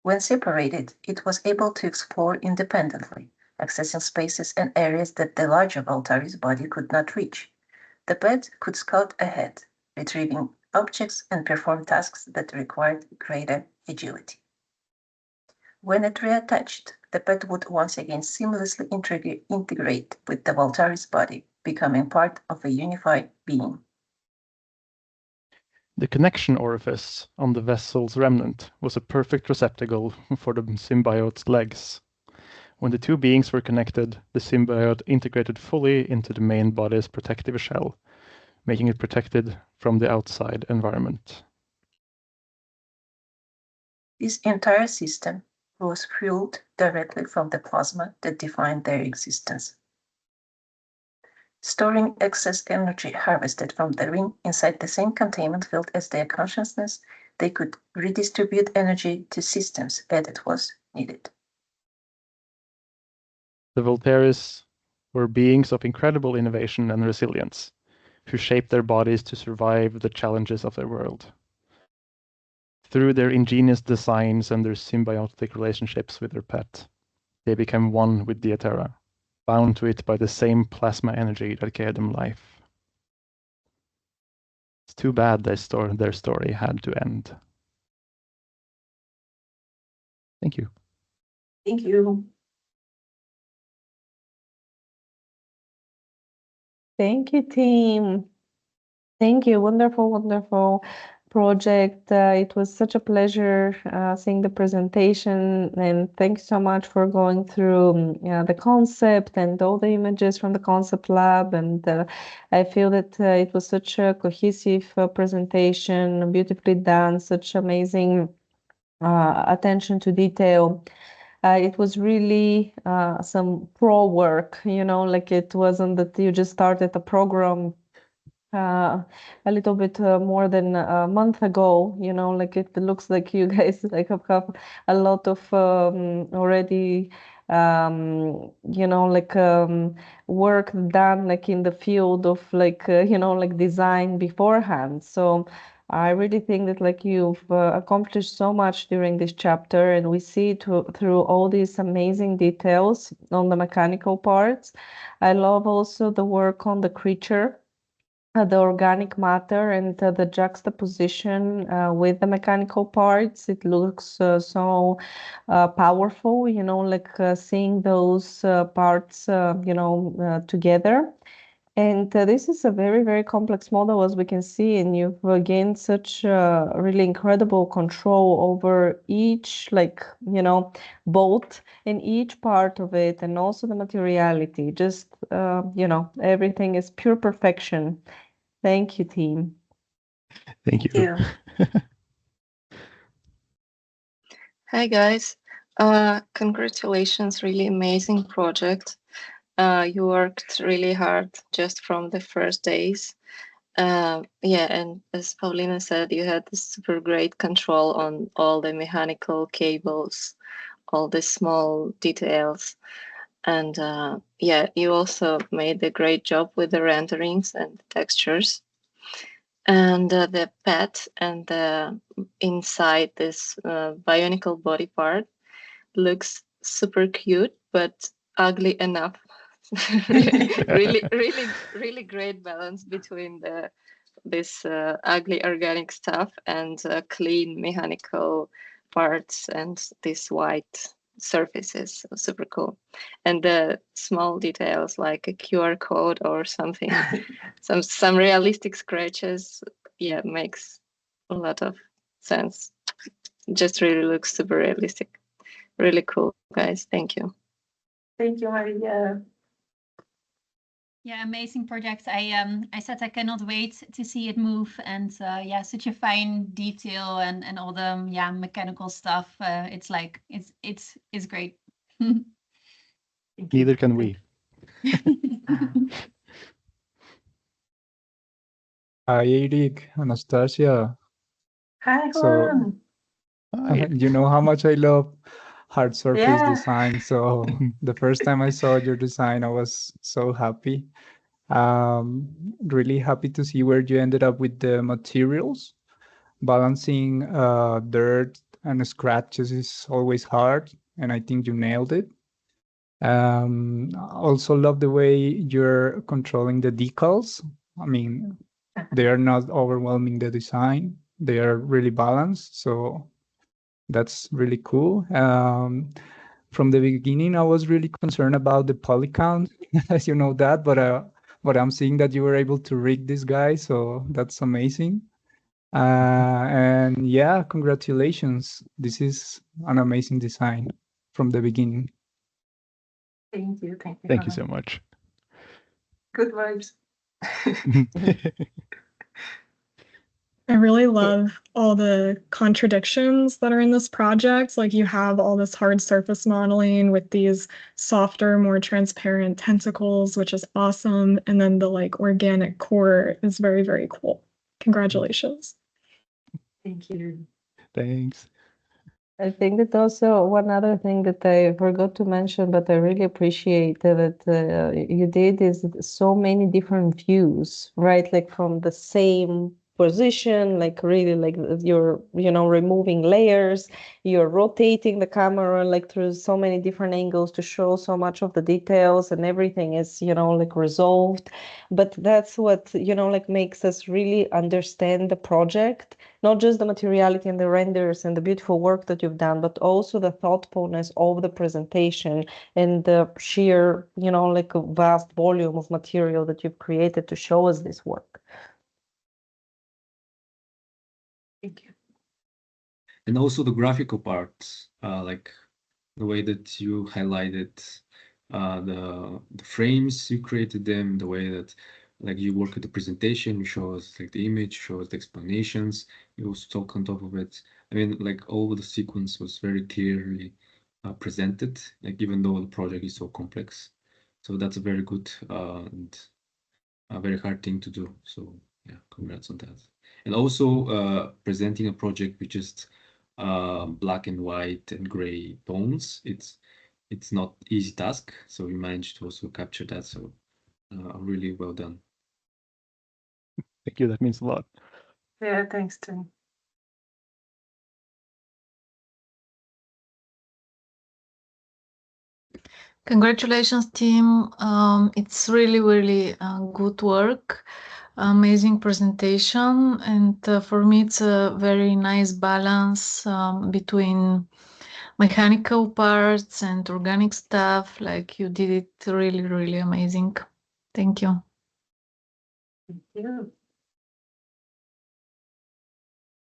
When separated, it was able to explore independently, accessing spaces and areas that the larger Volteri's body could not reach. The pet could scout ahead, retrieving objects and perform tasks that required greater agility. When it reattached, the pet would once again seamlessly integrate with the Volteri's body, becoming part of a unified being. The connection orifice on the vessel's remnant was a perfect receptacle for the symbiote's legs. When the two beings were connected, the symbiote integrated fully into the main body's protective shell, making it protected from the outside environment. This entire system was fueled directly from the plasma that defined their existence. Storing excess energy harvested from the ring inside the same containment field as their consciousness, they could redistribute energy to systems as it was needed. The Volteris were beings of incredible innovation and resilience, who shaped their bodies to survive the challenges of their world. Through their ingenious designs and their symbiotic relationships with their pet, they became one with the Atera, bound to it by the same plasma energy that gave them life. It's too bad their story had to end. Thank you. Thank you. Thank you, team. Thank you. Wonderful, wonderful project. It was such a pleasure seeing the presentation, and thanks so much for going through the concept and all the images from the concept lab. And I feel that it was such a cohesive presentation, beautifully done, such amazing attention to detail. It was really some pro work, like it wasn't that you just started a program a little bit more than a month ago, like it looks like you guys like have a lot of already work done like in the field of like like design beforehand. So I really think that like you've accomplished so much during this chapter, and we see through all these amazing details on the mechanical parts. I love also the work on the creature, the organic matter, and the juxtaposition with the mechanical parts. It looks so powerful, like seeing those parts, together. And this is a very, very complex model, as we can see, and you've gained such really incredible control over each, bolt in each part of it, and also the materiality. Just, everything is pure perfection. Thank you, team. Thank you. Hi, guys. Congratulations, really amazing project. You worked really hard just from the first days. Yeah, and as Paulina said, you had this super great control on all the mechanical cables, all the small details. And yeah, you also made a great job with the renderings and textures. And the pet and the inside this bionicle body part looks super cute, but ugly enough. really great balance between this ugly organic stuff and clean mechanical parts and these white surfaces. Super cool. And the small details like a QR code or something, some realistic scratches, yeah, makes a lot of sense. Just really looks super realistic. Really cool, guys. Thank you. Thank you, Maria. Yeah, amazing project. I said I cannot wait to see it move, and yeah, such a fine detail and all the mechanical stuff. It's like it's great. Neither can we. Hi, Eric, Anastasia. Hi, So, Juan. you know how much I love hard surface Yeah. design. So the first time I saw your design, I was so happy. Really happy to see where you ended up with the materials. Balancing dirt and scratches is always hard, and I think you nailed it. Also love the way you're controlling the decals. I mean, they are not overwhelming the design. They are really balanced, so that's really cool. From the beginning, I was really concerned about the poly count, as you know that, but I'm seeing that you were able to rig this guy, so that's amazing. And yeah, congratulations. This is an amazing design from the beginning. Thank you. Thank you. Thank you so much. Good vibes. I really love all the contradictions that are in this project. Like you have all this hard surface modeling with these softer, more transparent tentacles, which is awesome. And then the like organic core is very, very cool. Congratulations. Thank you. Thanks. I think that also one other thing that I forgot to mention, but I really appreciate that you did is so many different views, right? Like from the same position, like really like you're, removing layers, you're rotating the camera like through so many different angles to show so much of the details, and everything is, like resolved. But that's what, like makes us really understand the project, not just the materiality and the renders and the beautiful work that you've done, but also the thoughtfulness of the presentation and the sheer, like a vast volume of material that you've created to show us this work. Thank you. And also the graphical parts, like the way that you highlighted the frames, you created them, the way that like you work at the presentation, you show us like the image, show us the explanations, you also talk on top of it. I mean, like all the sequence was very clearly presented, like even though the project is so complex. So that's a very good and a very hard thing to do. So yeah, congrats on that. And also presenting a project with just black and white and gray tones. It's not easy task. So you managed to also capture that. So really well done. Thank you. That means a lot. Yeah, thanks, Tim. Congratulations, team. It's really, really good work. Amazing presentation. And for me, it's a very nice balance between mechanical parts and organic stuff. Like you did it really, really amazing. Thank you. Thank you.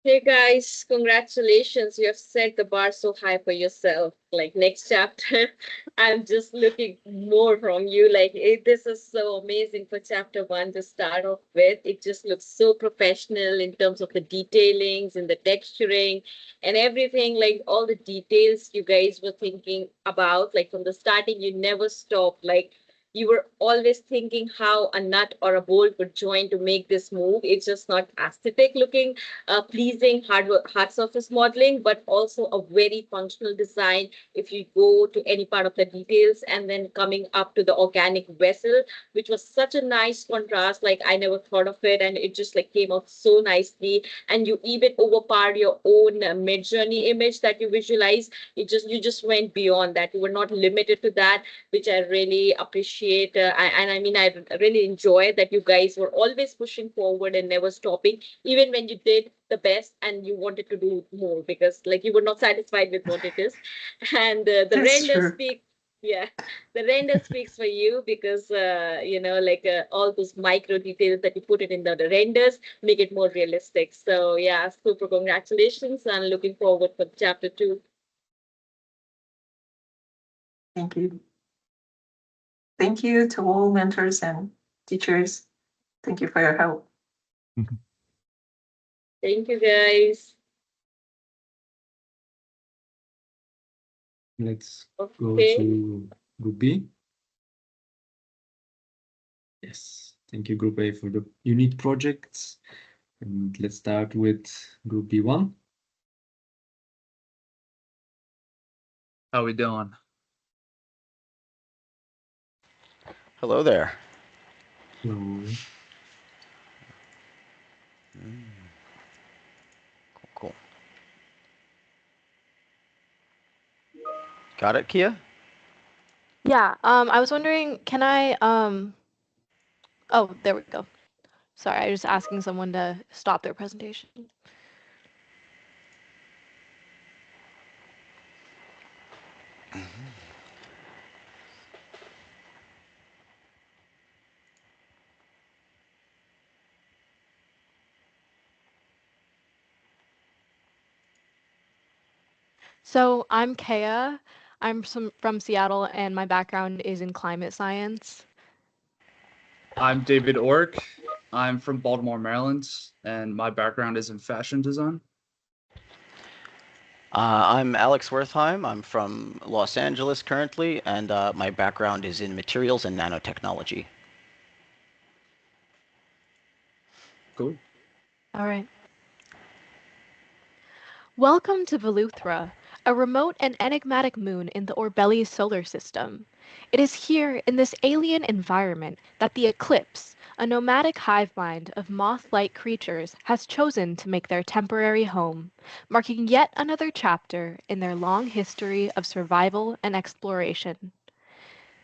Hey guys, congratulations. You have set the bar so high for yourself. Like next chapter, I'm just looking more from you. Like this is so amazing for chapter 1 to start off with. It just looks so professional in terms of the detailings and the texturing and everything. Like all the details you guys were thinking about, like from the starting, you never stopped. Like you were always thinking how a nut or a bolt would join to make this move. It's just not aesthetic looking, pleasing hard surface modeling, but also a very functional design if you go to any part of the details, and then coming up to the organic vessel, which was such a nice contrast. Like I never thought of it, and it just like came out so nicely. And you even overpowered your own mid-journey image that you visualize. You just went beyond that. You were not limited to that, which I really appreciate. And I mean, I really enjoy that you guys were always pushing forward and never stopping, even when you did the best and you wanted to do more, because like you were not satisfied with what it is. And the That's render true. speak, yeah, the render speaks for you, because like all those micro details that you put it in the renders make it more realistic. So yeah, super congratulations, and looking forward for chapter 2. Thank you. Thank you to all mentors and teachers. Thank you for your help. Thank you, guys. Let's go Okay. to Group B. Yes, thank you, Group A, for the unique projects. And let's start with Group B1. How we doing? Hello there. Hello. Cool. Got it, Kia? Yeah, I was wondering, can I, oh, there we go. Sorry, I was just asking someone to stop their presentation. So I'm Kea. I'm from Seattle, and my background is in climate science. I'm David Ork. I'm from Baltimore, Maryland, and my background is in fashion design. I'm Alex Wertheim. I'm from Los Angeles currently, and my background is in materials and nanotechnology. Cool. All right. Welcome to Veluthra, a remote and enigmatic moon in the Orbelis solar system. It is here in this alien environment that the Eclipse, a nomadic hive mind of moth-like creatures, has chosen to make their temporary home, marking yet another chapter in their long history of survival and exploration.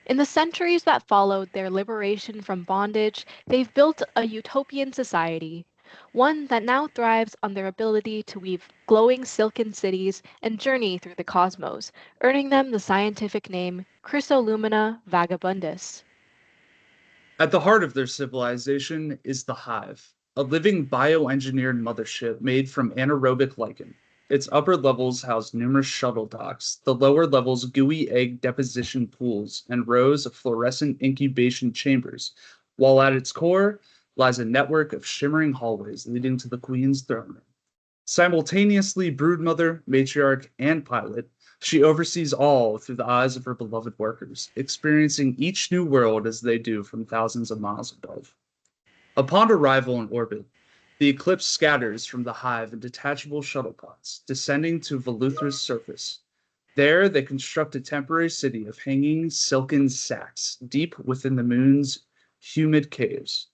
In the centuries that followed their liberation from bondage, they've built a utopian society, one that now thrives on their ability to weave glowing silken cities and journey through the cosmos, earning them the scientific name Chrysolumina vagabundus. At the heart of their civilization is the hive, a living bioengineered mothership made from anaerobic lichen. Its upper levels house numerous shuttle docks, the lower levels gooey egg deposition pools, and rows of fluorescent incubation chambers, while at its core lies a network of shimmering hallways leading to the Queen's throne room. Simultaneously broodmother, matriarch, and pilot, she oversees all through the eyes of her beloved workers, experiencing each new world as they do from thousands of miles above. Upon arrival in orbit, the Eclipse scatters from the hive in detachable shuttle pods, descending to Veluthra's surface. There, they construct a temporary city of hanging silken sacks deep within the moon's humid caves.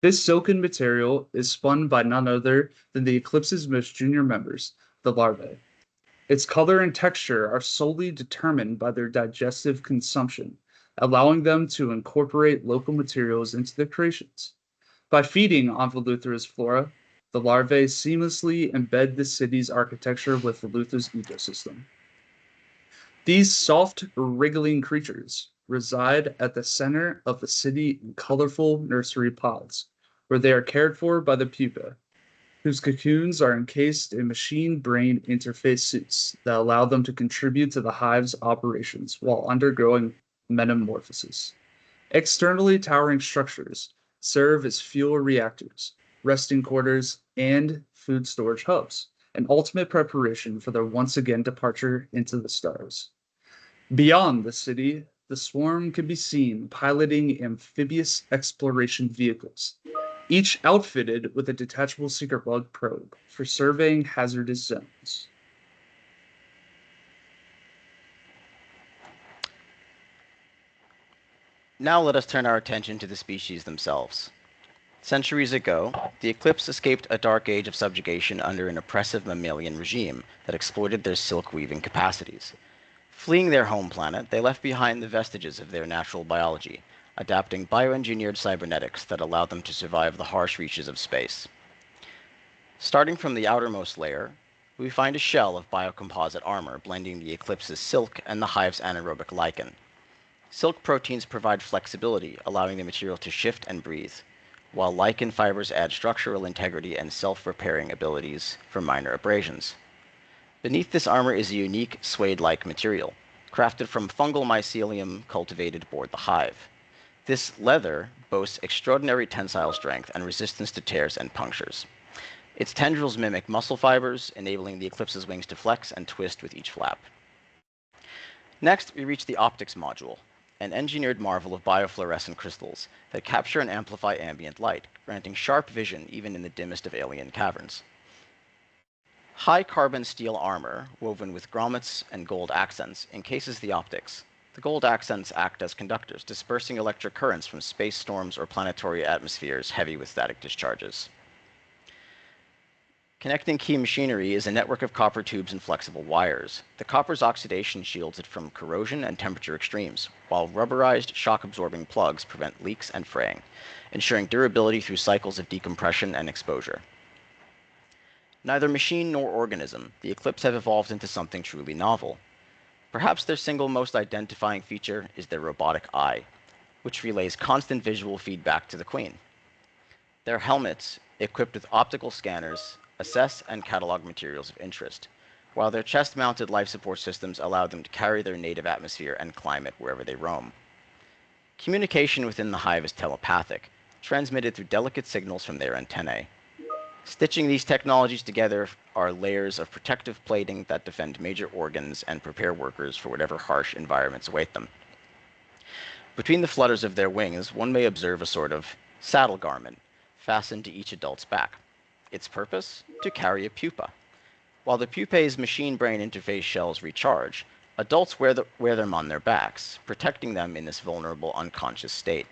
This silken material is spun by none other than the Eclipse's most junior members, the larvae. Its color and texture are solely determined by their digestive consumption, allowing them to incorporate local materials into their creations. By feeding on Veluthra's flora, the larvae seamlessly embed the city's architecture with Veluthra's ecosystem. These soft, wriggling creatures reside at the center of the city in colorful nursery pods, where they are cared for by the pupa, whose cocoons are encased in machine-brain interface suits that allow them to contribute to the hive's operations while undergoing metamorphosis. Externally towering structures serve as fuel reactors, resting quarters, and food storage hubs, an ultimate preparation for their once again departure into the stars. Beyond the city, the swarm can be seen piloting amphibious exploration vehicles, each outfitted with a detachable secret bug probe for surveying hazardous zones. Now let us turn our attention to the species themselves. Centuries ago, the Eclipse escaped a dark age of subjugation under an oppressive mammalian regime that exploited their silk-weaving capacities. Fleeing their home planet, they left behind the vestiges of their natural biology, adapting bioengineered cybernetics that allowed them to survive the harsh reaches of space. Starting from the outermost layer, we find a shell of biocomposite armor blending the Eclipse's silk and the hive's anaerobic lichen. Silk proteins provide flexibility, allowing the material to shift and breathe, while lichen fibers add structural integrity and self-repairing abilities for minor abrasions. Beneath this armor is a unique suede-like material, crafted from fungal mycelium cultivated aboard the hive. This leather boasts extraordinary tensile strength and resistance to tears and punctures. Its tendrils mimic muscle fibers, enabling the Eclipse's wings to flex and twist with each flap. Next, we reach the optics module, an engineered marvel of biofluorescent crystals that capture and amplify ambient light, granting sharp vision even in the dimmest of alien caverns. High carbon steel armor, woven with grommets and gold accents, encases the optics. The gold accents act as conductors, dispersing electric currents from space storms or planetary atmospheres heavy with static discharges. Connecting key machinery is a network of copper tubes and flexible wires. The copper's oxidation shields it from corrosion and temperature extremes, while rubberized, shock-absorbing plugs prevent leaks and fraying, ensuring durability through cycles of decompression and exposure. Neither machine nor organism, the Eclipse have evolved into something truly novel. Perhaps their single most identifying feature is their robotic eye, which relays constant visual feedback to the Queen. Their helmets, equipped with optical scanners, assess and catalog materials of interest, while their chest-mounted life support systems allow them to carry their native atmosphere and climate wherever they roam. Communication within the hive is telepathic, transmitted through delicate signals from their antennae. Stitching these technologies together are layers of protective plating that defend major organs and prepare workers for whatever harsh environments await them. Between the flutters of their wings, one may observe a sort of saddle garment fastened to each adult's back. Its purpose? To carry a pupa. While the pupae's machine-brain interface shells recharge, adults wear them on their backs, protecting them in this vulnerable, unconscious state.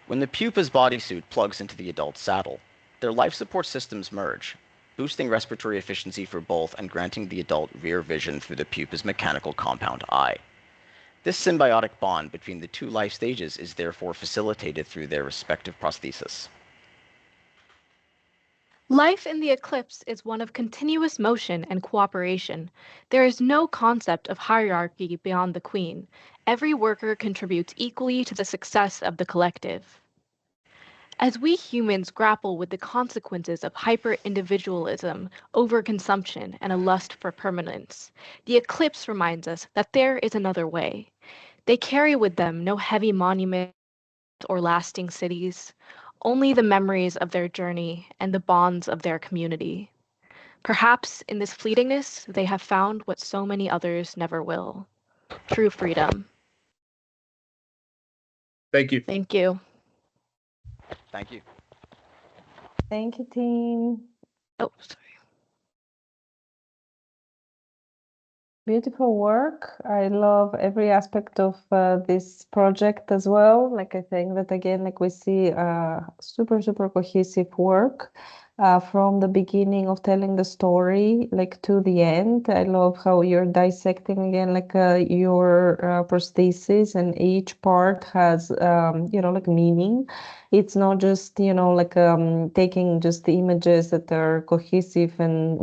When the pupa's bodysuit plugs into the adult's saddle, their life support systems merge, boosting respiratory efficiency for both and granting the adult rear vision through the pupa's mechanical compound eye. This symbiotic bond between the two life stages is therefore facilitated through their respective prosthesis. Life in the eclipse is one of continuous motion and cooperation. There is no concept of hierarchy beyond the queen. Every worker contributes equally to the success of the collective. As we humans grapple with the consequences of hyper-individualism, overconsumption, and a lust for permanence, the eclipse reminds us that there is another way. They carry with them no heavy monuments or lasting cities, only the memories of their journey and the bonds of their community. Perhaps in this fleetingness, they have found what so many others never will: true freedom. Thank you. Thank you. Thank you. Thank you, team. Oh, sorry. Beautiful work. I love every aspect of this project as well. Like, I think that again, like we see super cohesive work from the beginning of telling the story, like to the end. I love how you're dissecting again, like your prosthesis, and each part has, like meaning. It's not just, like taking just the images that are cohesive and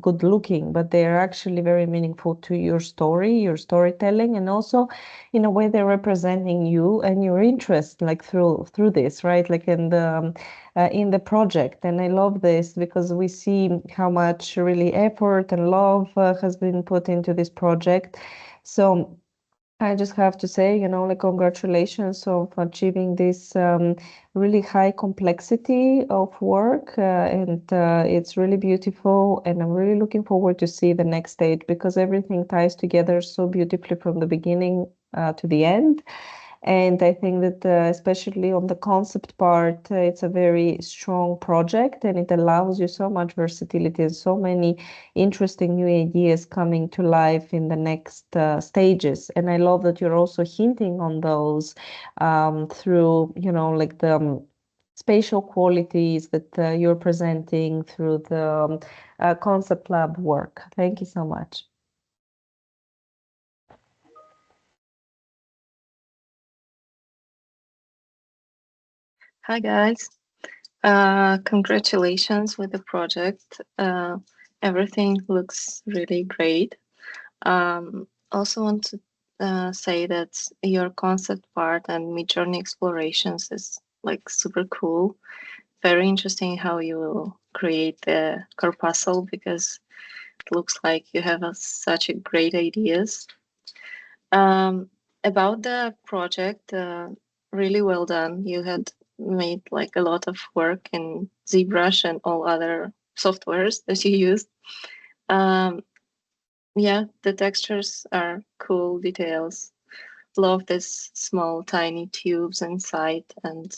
good looking, but they're actually very meaningful to your story, your storytelling, and also in a way they're representing you and your interest, like through this, right? Like in the project. And I love this because we see how much really effort and love has been put into this project. So I just have to say, like congratulations of achieving this really high complexity of work, and it's really beautiful, and I'm really looking forward to see the next stage because everything ties together so beautifully from the beginning to the end. And I think that especially on the concept part, it's a very strong project, and it allows you so much versatility and so many interesting new ideas coming to life in the next stages. And I love that you're also hinting on those through, like the spatial qualities that you're presenting through the concept lab work. Thank you so much. Hi guys, congratulations with the project. Everything looks really great. Also want to say that your concept part and mid-journey explorations is like super cool. Very interesting how you will create the corpuscle because it looks like you have such a great ideas. About the project, really well done. You had made like a lot of work in ZBrush and all other softwares that you used. Yeah, the textures are cool details. Love this small tiny tubes inside, and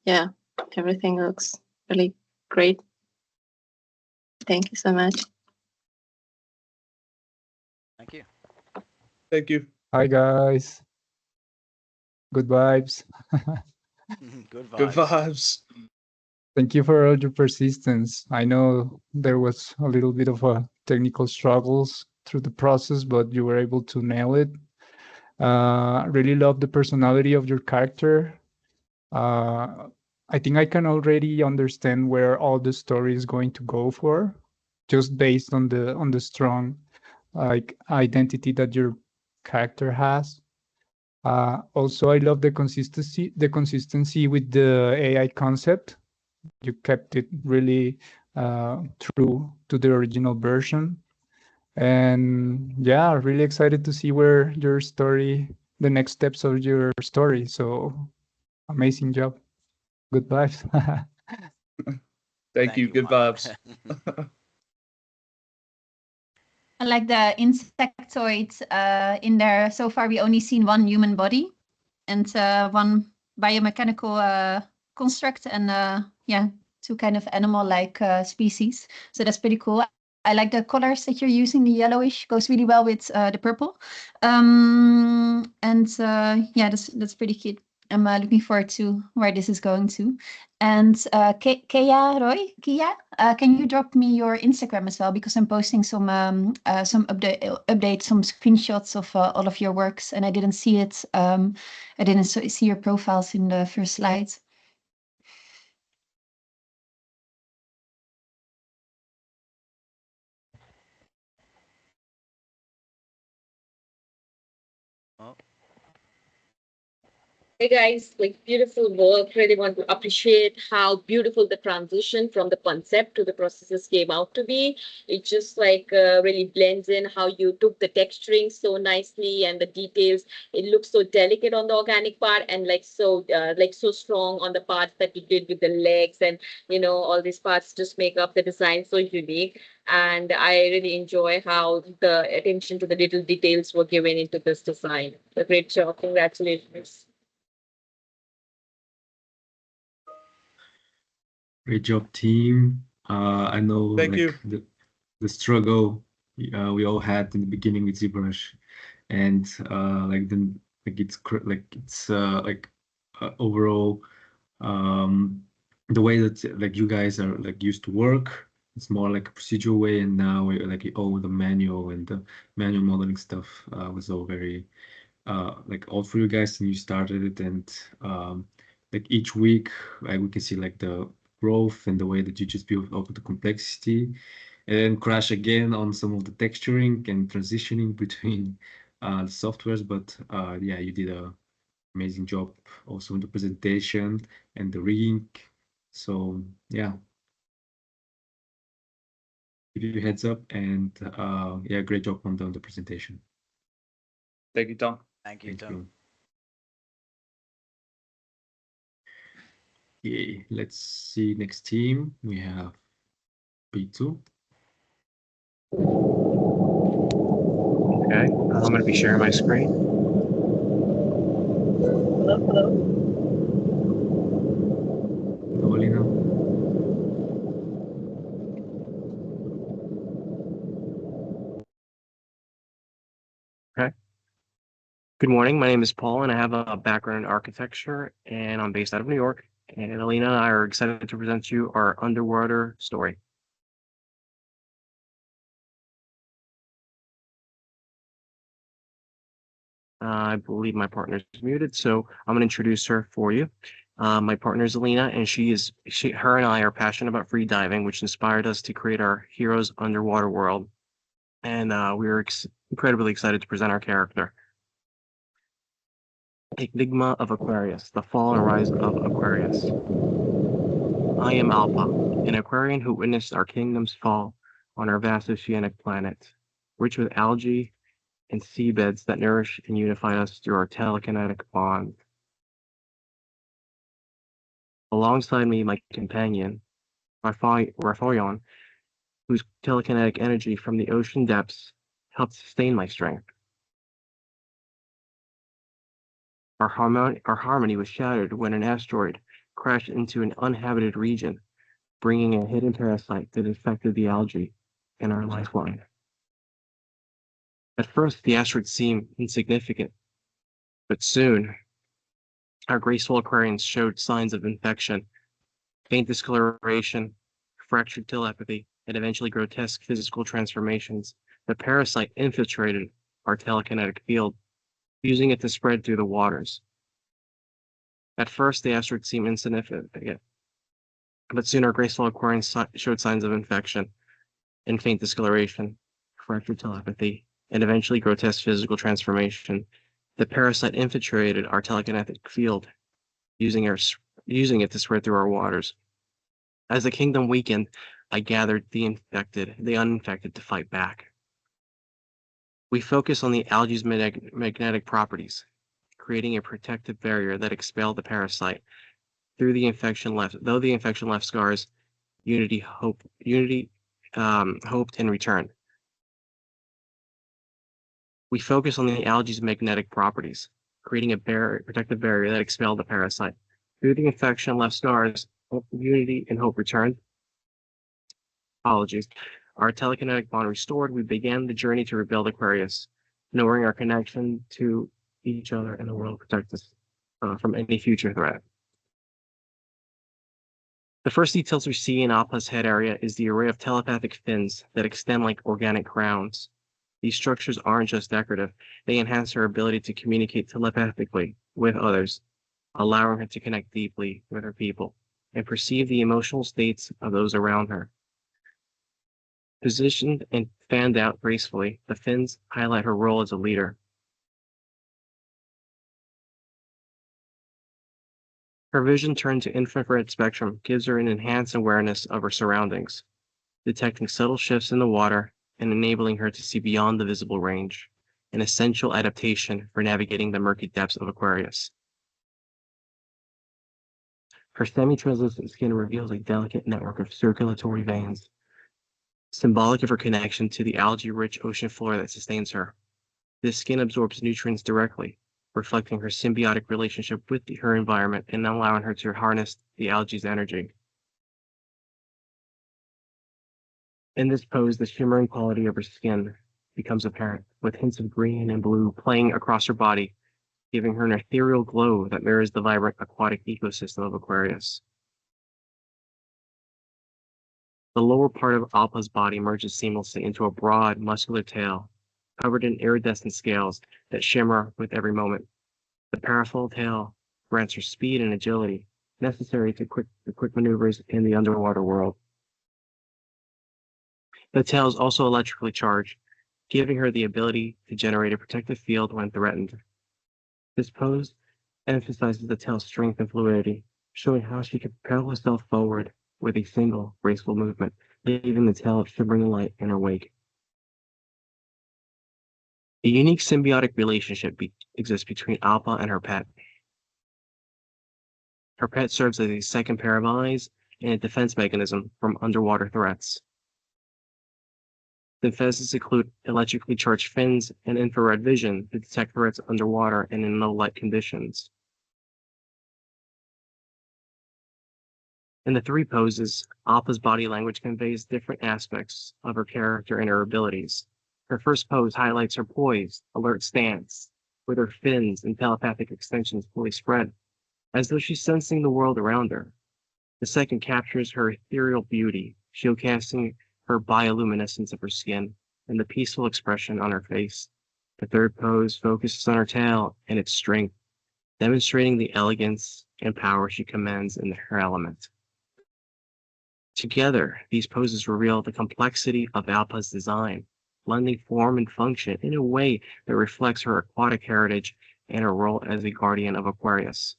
yeah, everything looks really great. Thank you so much. Thank you. Thank you. Hi guys. Good vibes. Good vibes. Good vibes. Thank you for all your persistence. I know there was a little bit of a technical struggles through the process, but you were able to nail it. Really love the personality of your character. I think I can already understand where all the story is going to go for, just based on the strong like identity that your character has. Also, I love the consistency with the AI concept. You kept it really true to the original version. And yeah, really excited to see where your story, the next steps of your story. So amazing job. Good vibes. Thank you. Good vibes. I like the insectoids in there. So far, we only seen one human body and one biomechanical construct, and yeah, two kind of animal-like species. So that's pretty cool. I like the colors that you're using. The yellowish goes really well with the purple, and yeah, that's pretty cute. I'm looking forward to where this is going to. And Kia, can you drop me your Instagram as well? Because I'm posting some updates, some screenshots of all of your works, and I didn't see it. I didn't see your profiles in the first slides. Oh. Hey guys, like beautiful work. Really want to appreciate how beautiful the transition from the concept to the processes came out to be. It just like really blends in how you took the texturing so nicely and the details. It looks so delicate on the organic part and like so strong on the parts that you did with the legs, and all these parts just make up the design so unique. And I really enjoy how the attention to the little details were given into this design. A great job. Congratulations. Great job, team. I know Thank like you. the struggle we all had in the beginning with ZBrush, and like then like it's overall the way that like you guys are like used to work. It's more like a procedural way, and now like all the manual and the manual modeling stuff was all very like old for you guys, and you started it, and like each week we can see like the growth and the way that you just build up the complexity, and then crash again on some of the texturing and transitioning between the softwares. But yeah, you did a amazing job also in the presentation and the rigging. So yeah, give you a heads up, and yeah, great job on the presentation. Thank you, Tom. Thank you, Tom. Okay, let's see next team. We have B2. Okay, I'm going to be sharing my screen. Hello. Paulina. Okay. Good morning. My name is Paul, and I have a background in architecture, and I'm based out of New York. And Alina and I are excited to present you our underwater story. I believe my partner is muted, so I'm going to introduce her for you. My partner is Alina, and her and I are passionate about free diving, which inspired us to create our hero's underwater world. And we are incredibly excited to present our character. Enigma of Aquarius, the fall and rise of Aquarius. I am Alpha, an Aquarian who witnessed our kingdom's fall on our vast oceanic planet, rich with algae and seabeds that nourish and unify us through our telekinetic bond. Alongside me, my companion, Raphael, whose telekinetic energy from the ocean depths helped sustain my strength. Our harmony was shattered when an asteroid crashed into an uninhabited region, bringing a hidden parasite that infected the algae in our lifeline. At first, the asteroid seemed insignificant, but soon, our graceful aquarians showed signs of infection, faint discoloration, fractured telepathy, and eventually grotesque physical transformations. The parasite infiltrated our telekinetic field, using it to spread through the waters. At first, the asteroid seemed insignificant, but soon our graceful aquarians showed signs of infection and faint discoloration, fractured telepathy, and eventually grotesque physical transformation. The parasite infiltrated our telekinetic field, using it to spread through our waters. As the kingdom weakened, I gathered the uninfected to fight back. We focus on the algae's magnetic properties, creating a protective barrier that expelled the parasite. Though the infection left scars, Unity hoped and returned. We focus on the algae's magnetic properties, creating a protective barrier that expelled the parasite. Through the infection left scars, Unity and hope returned. Apologies. Our telekinetic bond restored, we began the journey to rebuild Aquarius, knowing our connection to each other and the world protect us from any future threat. The first details we see in Appa's head area is the array of telepathic fins that extend like organic crowns. These structures aren't just decorative, they enhance her ability to communicate telepathically with others, allowing her to connect deeply with her people and perceive the emotional states of those around her. Positioned and fanned out gracefully, the fins highlight her role as a leader. Her vision turned to infrared spectrum gives her an enhanced awareness of her surroundings, detecting subtle shifts in the water and enabling her to see beyond the visible range, an essential adaptation for navigating the murky depths of Aquarius. Her semi-translucent skin reveals a delicate network of circulatory veins, symbolic of her connection to the algae-rich ocean floor that sustains her. This skin absorbs nutrients directly, reflecting her symbiotic relationship with her environment and allowing her to harness the algae's energy. In this pose, the shimmering quality of her skin becomes apparent, with hints of green and blue playing across her body, giving her an ethereal glow that mirrors the vibrant aquatic ecosystem of Aquarius. The lower part of Appa's body merges seamlessly into a broad, muscular tail, covered in iridescent scales that shimmer with every moment. The powerful tail grants her speed and agility necessary to quick maneuvers in the underwater world. The tail is also electrically charged, giving her the ability to generate a protective field when threatened. This pose emphasizes the tail's strength and fluidity, showing how she can propel herself forward with a single graceful movement, leaving the tail of shimmering light in her wake. A unique symbiotic relationship exists between Appa and her pet. Her pet serves as a second pair of eyes and a defense mechanism from underwater threats. Defenses include electrically charged fins and infrared vision to detect threats underwater and in low-light conditions. In the three poses, Appa's body language conveys different aspects of her character and her abilities. Her first pose highlights her poised, alert stance, with her fins and telepathic extensions fully spread, as though she's sensing the world around her. The second captures her ethereal beauty, showcasing her bioluminescence of her skin and the peaceful expression on her face. The third pose focuses on her tail and its strength, demonstrating the elegance and power she commands in her element. Together, these poses reveal the complexity of Appa's design, blending form and function in a way that reflects her aquatic heritage and her role as a guardian of Aquarius.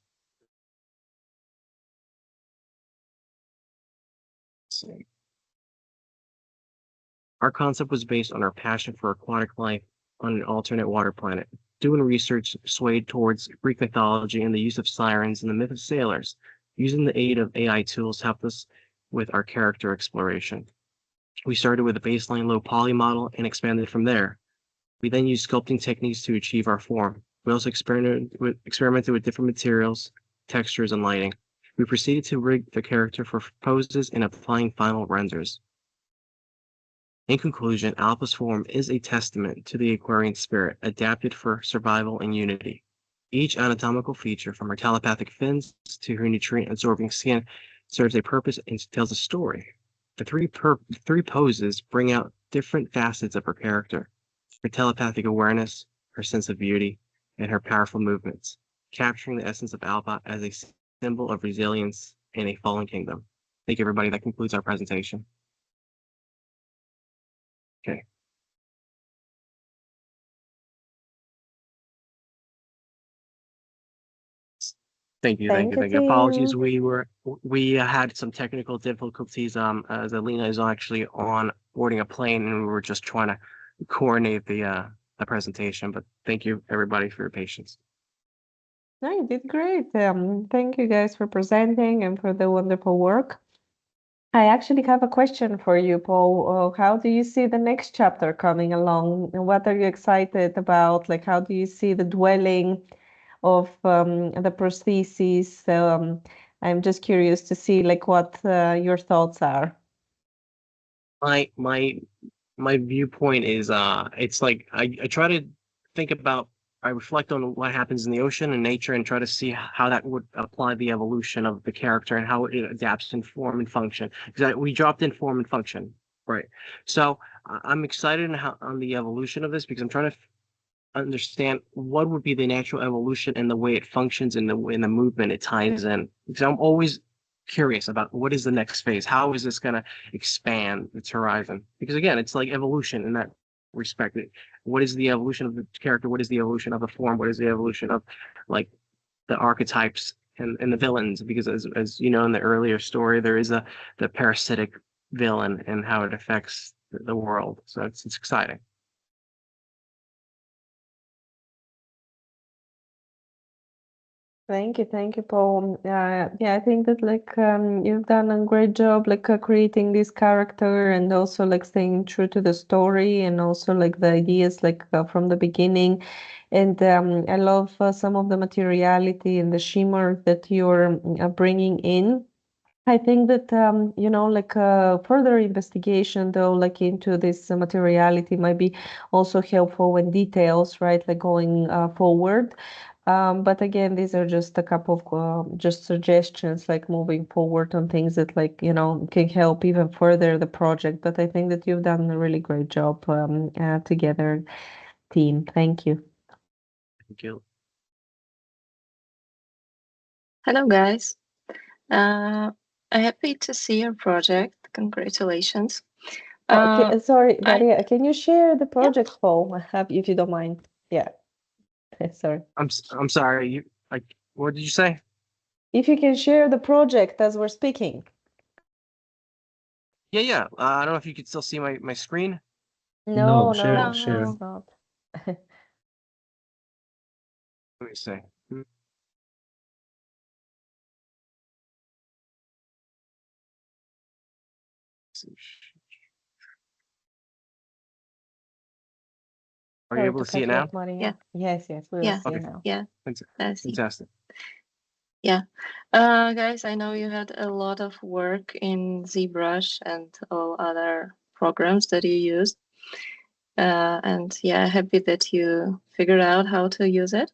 Our concept was based on our passion for aquatic life on an alternate water planet. Doing research swayed towards Greek mythology and the use of sirens and the myth of sailors, using the aid of AI tools helped us with our character exploration. We started with a baseline low poly model and expanded from there. We then used sculpting techniques to achieve our form. We also experimented with different materials, textures, and lighting. We proceeded to rig the character for poses and applying final renders. In conclusion, Alpa's form is a testament to the Aquarian spirit, adapted for survival and unity. Each anatomical feature, from her telepathic fins to her nutrient-absorbing skin, serves a purpose and tells a story. The three poses bring out different facets of her character: her telepathic awareness, her sense of beauty, and her powerful movements, capturing the essence of Alpa as a symbol of resilience in a fallen kingdom. Thank you, everybody. That concludes our presentation. Okay. Thank you. Apologies, team. we had some technical difficulties. As Alina is actually on boarding a plane, and we were just trying to coordinate the presentation. But thank you, everybody, for your patience. No, you did great. Thank you guys for presenting and for the wonderful work. I actually have a question for you, Paul. How do you see the next chapter coming along? And what are you excited about? Like, how do you see the dwelling of the prosthesis? I'm just curious to see like what your thoughts are. My viewpoint is it's like I try to think about, I reflect on what happens in the ocean and nature and try to see how that would apply the evolution of the character and how it adapts in form and function. Because we dropped in form and function, right? So I'm excited on the evolution of this, because I'm trying to understand what would be the natural evolution and the way it functions in the movement it ties in. Because I'm always curious about what is the next phase. How is this going to expand its horizon? Because again, it's like evolution in that respect. What is the evolution of the character? What is the evolution of the form? What is the evolution of like the archetypes and the villains? Because as you know, in the earlier story, there is the parasitic villain and how it affects the world. So it's exciting. Thank you, Paul. Yeah, I think that like you've done a great job like creating this character and also like staying true to the story and also like the ideas like from the beginning. And I love some of the materiality and the shimmer that you're bringing in. I think that you know, like further investigation though, like into this materiality might be also helpful when details, right, like going forward. But again, these are just a couple of just suggestions, like moving forward on things that like, you know, can help even further the project. But I think that you've done a really great job together, team. Thank you. Thank you. Hello, guys. I'm happy to see your project. Congratulations. Sorry, Maria, can you share the project, Paul, if you don't mind? Yeah. Sorry. I'm sorry. What did you say? If you can share the project as we're speaking. Yeah. I don't know if you can still see my screen. No, share. it's not. Let me see. Are you able to see it now? Yeah. Yes, we will see it now. Yeah. Fantastic. Yeah. Guys, I know you had a lot of work in ZBrush and all other programs that you used. And yeah, happy that you figured out how to use it.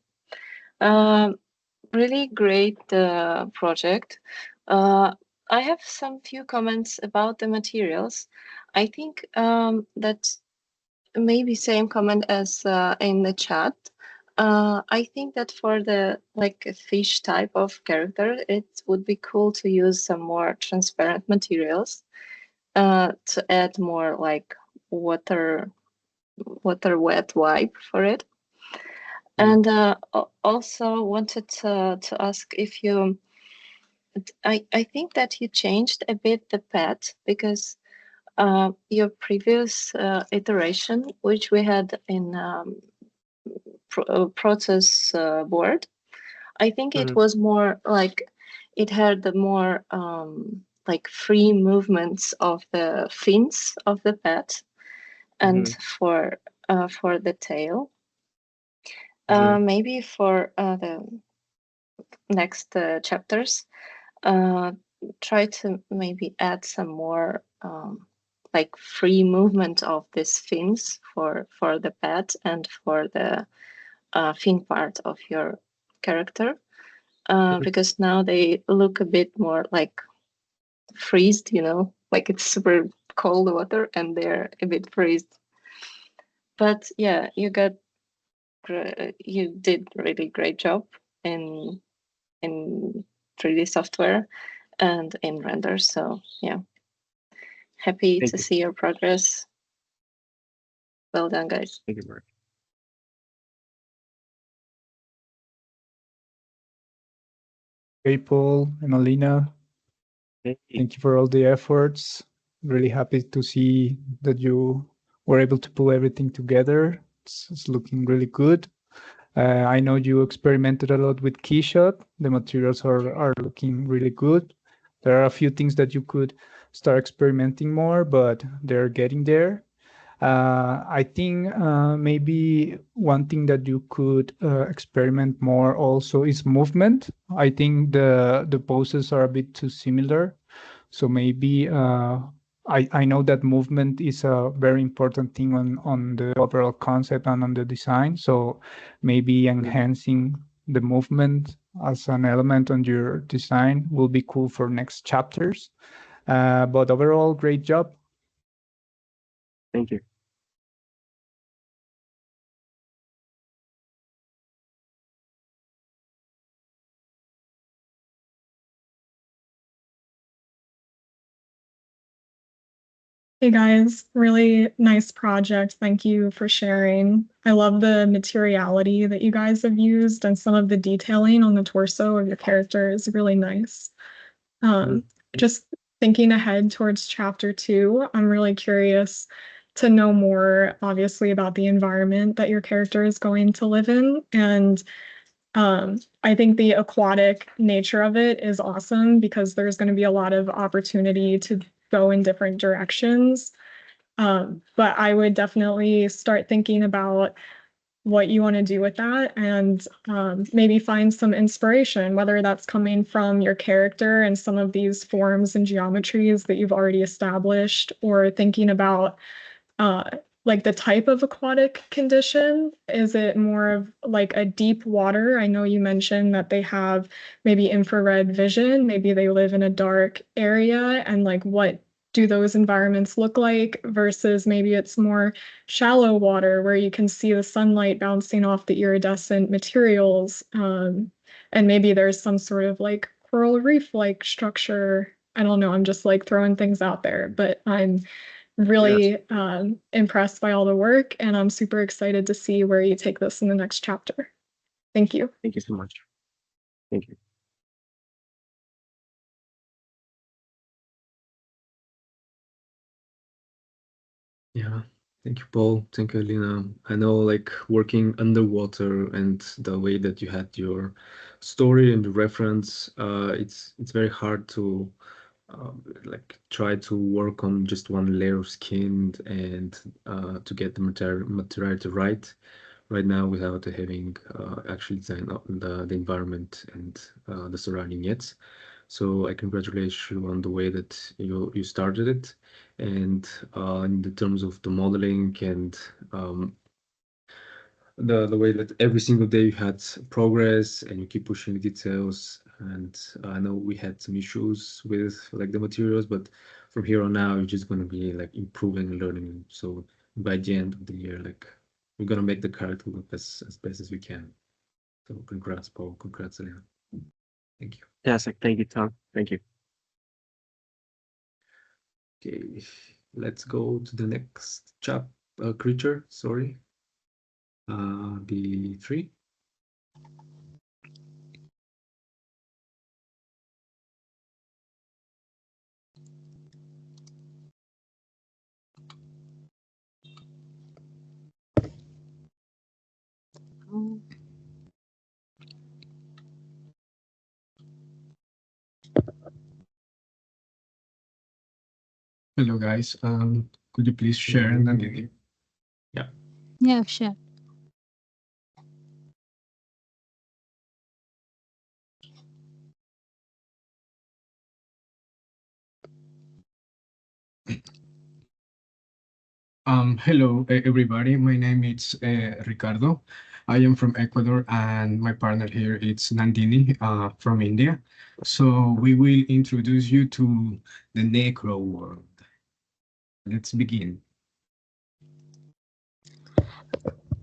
Really great project. I have some few comments about the materials. I think that maybe same comment as in the chat. I think that for the like fish type of character, it would be cool to use some more transparent materials to add more like water wet vibe for it. And also wanted to ask if you, I think that you changed a bit the pet, because your previous iteration, which we had in process board, I think it was more like it had the more like free movements of the fins of the pet, and for the tail. Maybe for the next chapters, try to maybe add some more like free movement of these fins for the pet and for the fin part of your character, because now they look a bit more like freezed, you know, like it's super cold water and they're a bit freezed. But yeah, you did really great job in 3D software and in render. So yeah, happy to see your progress. Well done, guys. Thank you, Mark. Hey, Paul and Alina. Thank you for all the efforts. Really happy to see that you were able to pull everything together. It's looking really good. I know you experimented a lot with Keyshot. The materials are looking really good. There are a few things that you could start experimenting more, but they're getting there. I think maybe one thing that you could experiment more also is movement. I think the poses are a bit too similar. So maybe I know that movement is a very important thing on the overall concept and on the design. So maybe enhancing the movement as an element on your design will be cool for next chapters. But overall, great job. Thank you. Hey guys, really nice project. Thank you for sharing. I love the materiality that you guys have used, and some of the detailing on the torso of your character is really nice. Just thinking ahead towards chapter 2, I'm really curious to know more, obviously, about the environment that your character is going to live in. And I think the aquatic nature of it is awesome because there's going to be a lot of opportunity to go in different directions. But I would definitely start thinking about what you want to do with that, and maybe find some inspiration, whether that's coming from your character and some of these forms and geometries that you've already established, or thinking about like the type of aquatic condition. Is it more of like a deep water? I know you mentioned that they have maybe infrared vision, maybe they live in a dark area, and like what do those environments look like, versus maybe it's more shallow water where you can see the sunlight bouncing off the iridescent materials, and maybe there's some sort of like coral reef like structure. I don't know, I'm just like throwing things out there, but I'm really impressed by all the work, and I'm super excited to see where you take this in the next chapter. Thank you. Thank you so much. Thank you. Yeah, thank you, Paul. Thank you, Alina. I know, like, working underwater and the way that you had your story and the reference, it's very hard to like try to work on just one layer of skin and to get the materiality right. Right now, without having actually designed the environment and the surrounding yet. So I congratulate you on the way that you started it, and in the terms of the modeling and the way that every single day you had progress and you keep pushing the details. And I know we had some issues with like the materials, but from here on out, you're just going to be like improving and learning. So by the end of the year, like we're going to make the character look as best as we can. So congrats, Paul. Congrats, Elena. Thank you. Yes, thank you, Tom. Thank you. Okay, let's go to the next creature. Sorry, the 3. Hello, guys. Could you please share and then yeah. Yeah, sure. Hello, everybody. My name is Ricardo. I am from Ecuador, and my partner here is Nandini from India. So we will introduce you to the necro world. Let's begin.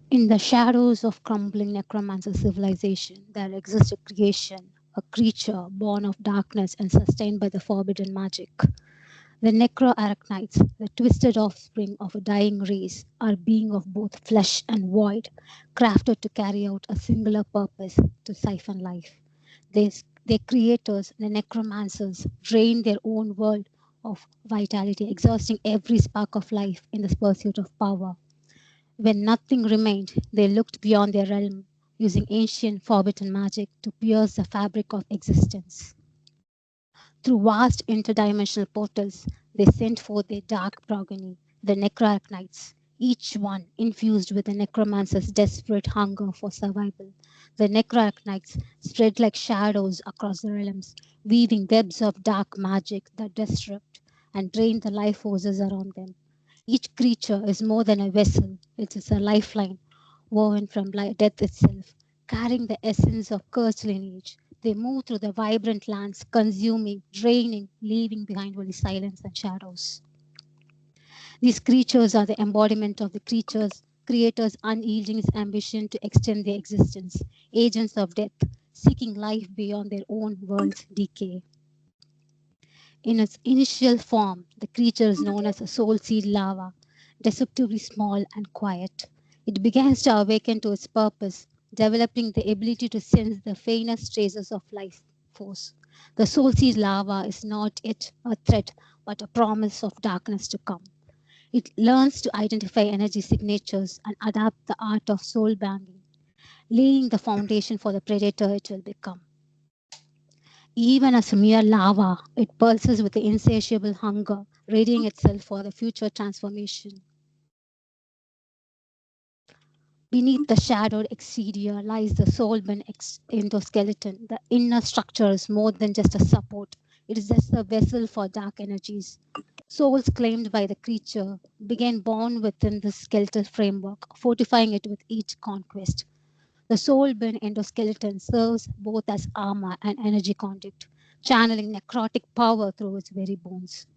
In the shadows of crumbling necromancer civilization, there exists a creation, a creature born of darkness and sustained by the forbidden magic. The necroarachnites, the twisted offspring of a dying race, are beings of both flesh and void, crafted to carry out a singular purpose, to siphon life. Their creators, the necromancers, drain their own world of vitality, exhausting every spark of life in the pursuit of power. When nothing remained, they looked beyond their realm, using ancient forbidden magic to pierce the fabric of existence. Through vast interdimensional portals, they sent forth their dark progeny, the Necroarachnites, each one infused with the necromancer's desperate hunger for survival. The Necroarachnites spread like shadows across the realms, weaving webs of dark magic that disrupt and drain the life forces around them. Each creature is more than a vessel, it is a lifeline woven from death itself, carrying the essence of cursed lineage. They move through the vibrant lands, consuming, draining, leaving behind only silence and shadows. These creatures are the embodiment of the creator's unyielding ambition to extend their existence, agents of death, seeking life beyond their own world's decay. In its initial form, the creature is known as a soul seed larva, deceptively small and quiet. It begins to awaken to its purpose, developing the ability to sense the faintest traces of life force. The soul seed larva is not yet a threat, but a promise of darkness to come. It learns to identify energy signatures and adapt the art of soul banging, laying the foundation for the predator it will become. Even as a mere larva, it pulses with the insatiable hunger, readying itself for the future transformation. Beneath the shadowed exterior lies the soul-born endoskeleton. The inner structure is more than just a support. It is just a vessel for dark energies. Souls claimed by the creature began born within the skeletal framework, fortifying it with each conquest. The soul-born endoskeleton serves both as armor and energy conduit, channeling necrotic power through its very bones.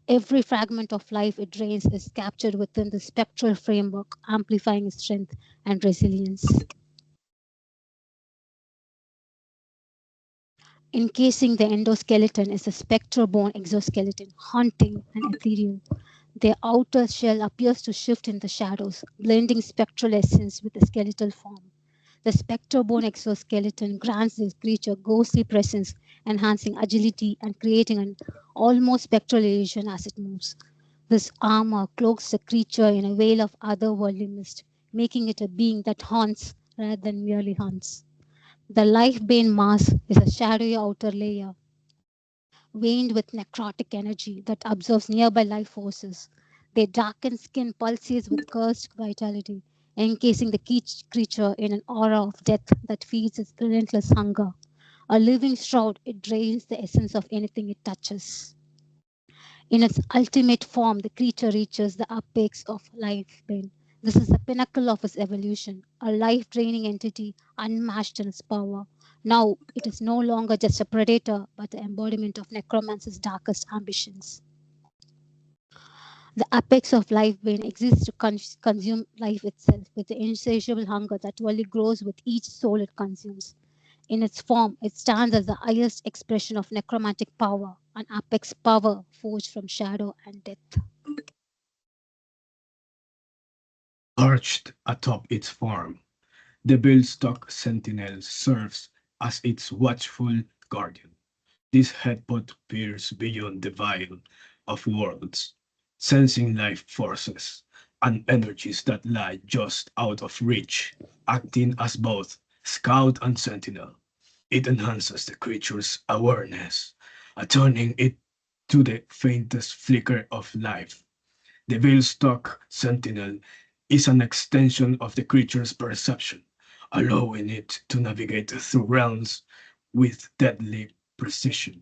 Every fragment of life it drains is captured within the spectral framework, amplifying its strength and resilience. Encasing the endoskeleton is a spectral-born exoskeleton, haunting and ethereal. Their outer shell appears to shift in the shadows, blending spectral essence with the skeletal form. The spectral-born exoskeleton grants this creature ghostly presence, enhancing agility and creating an almost spectral illusion as it moves. This armor cloaks the creature in a veil of otherworldly mist, making it a being that haunts rather than merely hunts. The life-bane mask is a shadowy outer layer, veined with necrotic energy that absorbs nearby life forces. Their darkened skin pulsates with cursed vitality, encasing the creature in an aura of death that feeds its relentless hunger. A living shroud, it drains the essence of anything it touches. In its ultimate form, the creature reaches the apex of life-bane. This is the pinnacle of its evolution, a life-draining entity unmatched in its power. Now, it is no longer just a predator, but the embodiment of necromancer's darkest ambitions. The apex of life-bane exists to consume life itself, with the insatiable hunger that only grows with each soul it consumes. In its form, it stands as the highest expression of necromantic power, an apex power forged from shadow and death. Arched atop its form, the Billstock Sentinel serves as its watchful guardian. This headbutt peers beyond the veil of worlds, sensing life forces and energies that lie just out of reach, acting as both scout and sentinel. It enhances the creature's awareness, turning it to the faintest flicker of life. The Veilstock Sentinel is an extension of the creature's perception, allowing it to navigate through realms with deadly precision.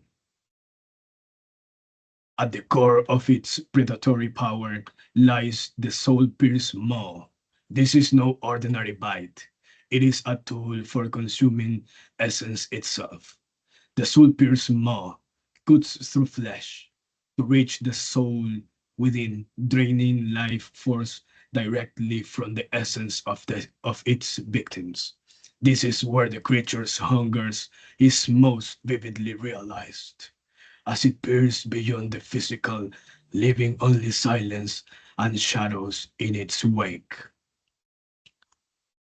At the core of its predatory power lies the soul-pierced maw. This is no ordinary bite. It is a tool for consuming essence itself. The soul-pierced maw cuts through flesh to reach the soul within, draining life force directly from the essence of its victims. This is where the creature's hunger is most vividly realized, as it peers beyond the physical, leaving only silence and shadows in its wake.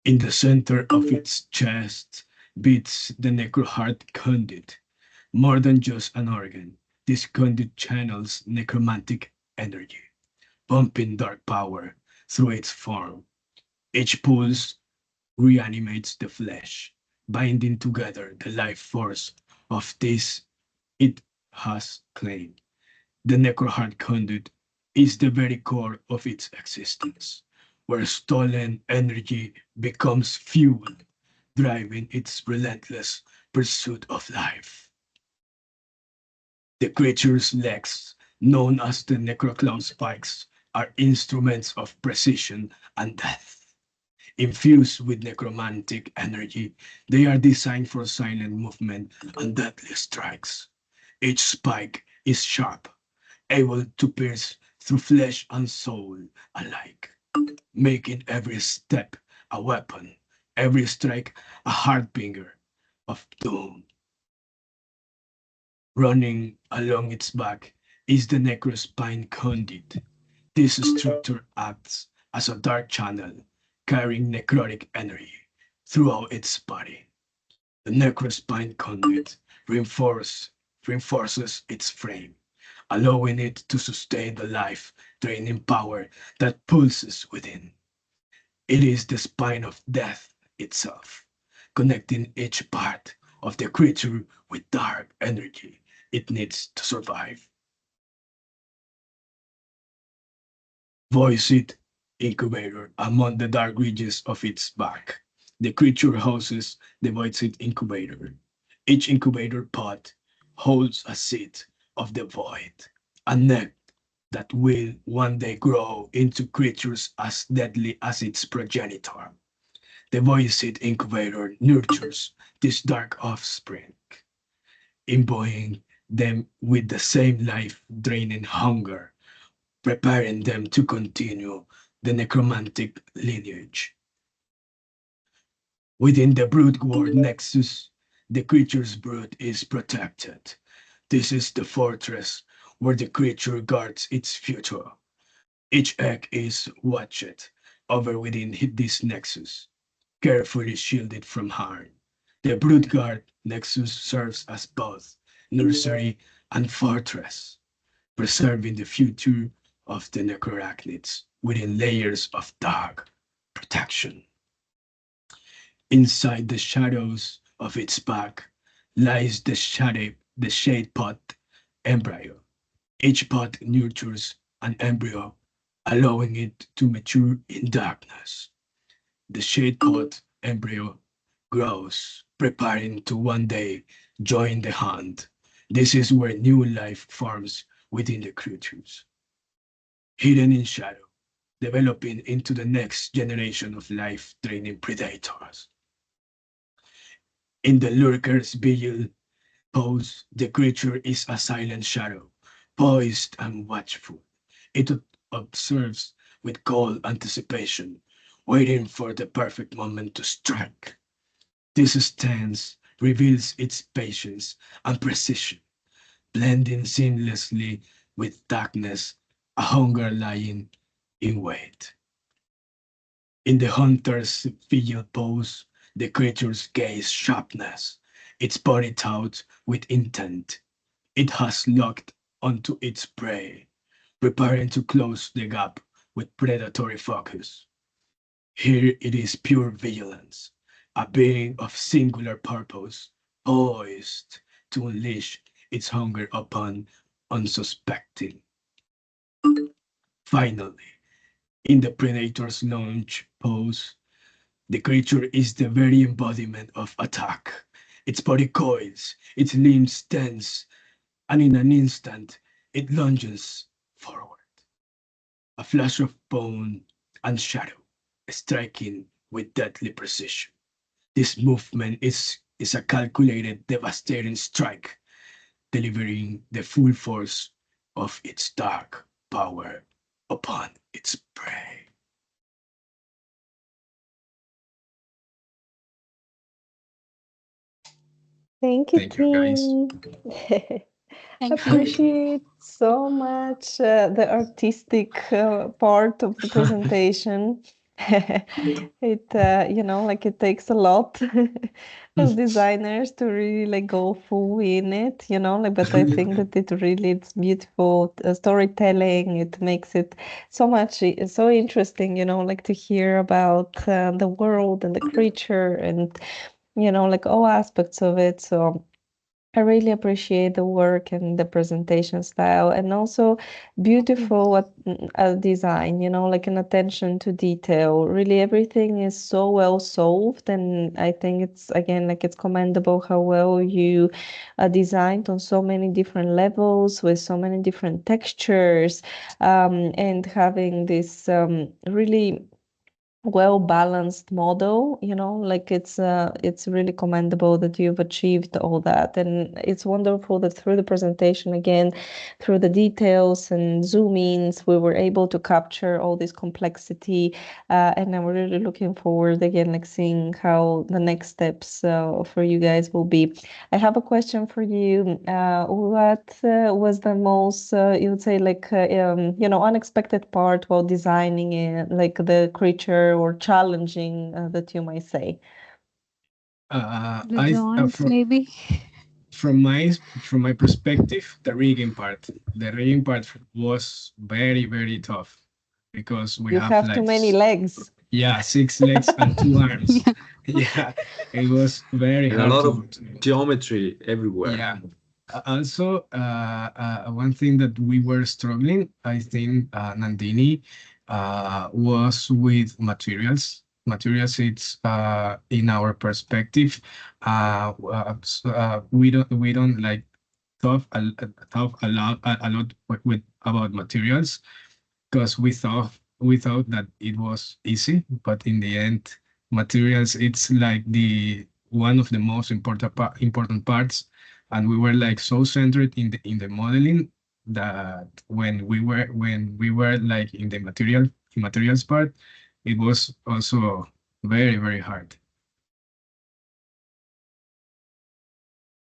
In the center of its chest beats the necroheart conduit. More than just an organ, this conduit channels necromantic energy, pumping dark power through its form. Each pulse reanimates the flesh, binding together the life force of this it has claimed. The necroheart conduit is the very core of its existence, where stolen energy becomes fuel, driving its relentless pursuit of life. The creature's legs, known as the necroclown spikes, are instruments of precision and death. Infused with necromantic energy, they are designed for silent movement and deadly strikes. Each spike is sharp, able to pierce through flesh and soul alike, making every step a weapon, every strike a harbinger of doom. Running along its back is the necrospine conduit. This structure acts as a dark channel, carrying necrotic energy throughout its body. The necrospine conduit reinforces its frame, allowing it to sustain the life-draining power that pulses within. It is the spine of death itself, connecting each part of the creature with dark energy it needs to survive. Voiced incubator among the dark ridges of its back. The creature houses the voiced incubator. Each incubator pod holds a seed of the void, a net that will one day grow into creatures as deadly as its progenitor. The voiced incubator nurtures this dark offspring, imbuing them with the same life-draining hunger, preparing them to continue the necromantic lineage. Within the brood-ward nexus, the creature's brood is protected. This is the fortress where the creature guards its future. Each egg is watched over within this nexus, carefully shielded from harm. The broodguard nexus serves as both nursery and fortress, preserving the future of the necroarachnids within layers of dark protection. Inside the shadows of its back lies the shade pod embryo. Each pod nurtures an embryo, allowing it to mature in darkness. The shade pod embryo grows, preparing to one day join the hunt. This is where new life forms within the creatures, hidden in shadow, developing into the next generation of life-draining predators. In the lurker's vigil pose, the creature is a silent shadow, poised and watchful. It observes with cold anticipation, waiting for the perfect moment to strike. This stance reveals its patience and precision, blending seamlessly with darkness, a hunger lying in wait. In the hunter's vigil pose, the creature's gaze sharpness, its body taut with intent. It has locked onto its prey, preparing to close the gap with predatory focus. Here it is pure vigilance, a being of singular purpose, poised to unleash its hunger upon unsuspecting. Finally, in the predator's lunge pose, the creature is the very embodiment of attack. Its body coils, its limbs tense, and in an instant, it lunges forward. A flash of bone and shadow, striking with deadly precision. This movement is a calculated, devastating strike, delivering the full force of its dark power upon its prey. Thank you, Thank you, guys. Tim. Thank you. Appreciate so much the artistic part of the presentation. It like it takes a lot of designers to really like go full in it, like, but I think that it's beautiful storytelling. It makes it so interesting, like to hear about the world and the creature and like all aspects of it. So I really appreciate the work and the presentation style, and also beautiful design, like an attention to detail. Really, everything is so well solved, and I think it's again like it's commendable how well you designed on so many different levels with so many different textures, and having this really well-balanced model, like it's really commendable that you've achieved all that. And it's wonderful that through the presentation, again, through the details and zoom ins, we were able to capture all this complexity. And I'm really looking forward again, like seeing how the next steps for you guys will be. I have a question for you. What was the most, you would say, like, unexpected part while designing it, like the creature, or challenging that you might say? The joints, maybe. From my perspective, the rigging part was very, very tough because we You have like too many legs. 6 legs and 2 arms. Yeah, it was very And hard a lot to of geometry everywhere. yeah. Also, one thing that we were struggling, I think, Nandini, was with materials. Materials, it's in our perspective, we don't like talk a lot with about materials because we thought that it was easy, but in the end, materials it's like the one of the most important parts, and we were like so centered in the modeling that when we were like in the materials part, it was also very, very hard.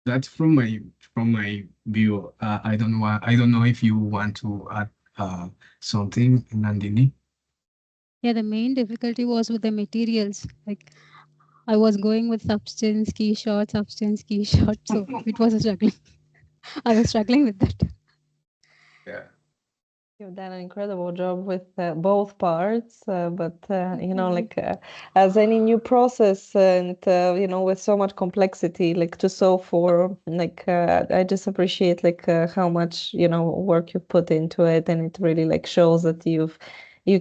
That's from my view. I don't know if you want to add something, Nandini. Yeah, the main difficulty was with the materials. Like I was going with substance, key shot, substance, key shot. So it was a struggling. I was struggling with that. Yeah. You've done an incredible job with both parts, but like as any new process, and with so much complexity, like to solve for, like I just appreciate like how much work you put into it, and it really like shows that you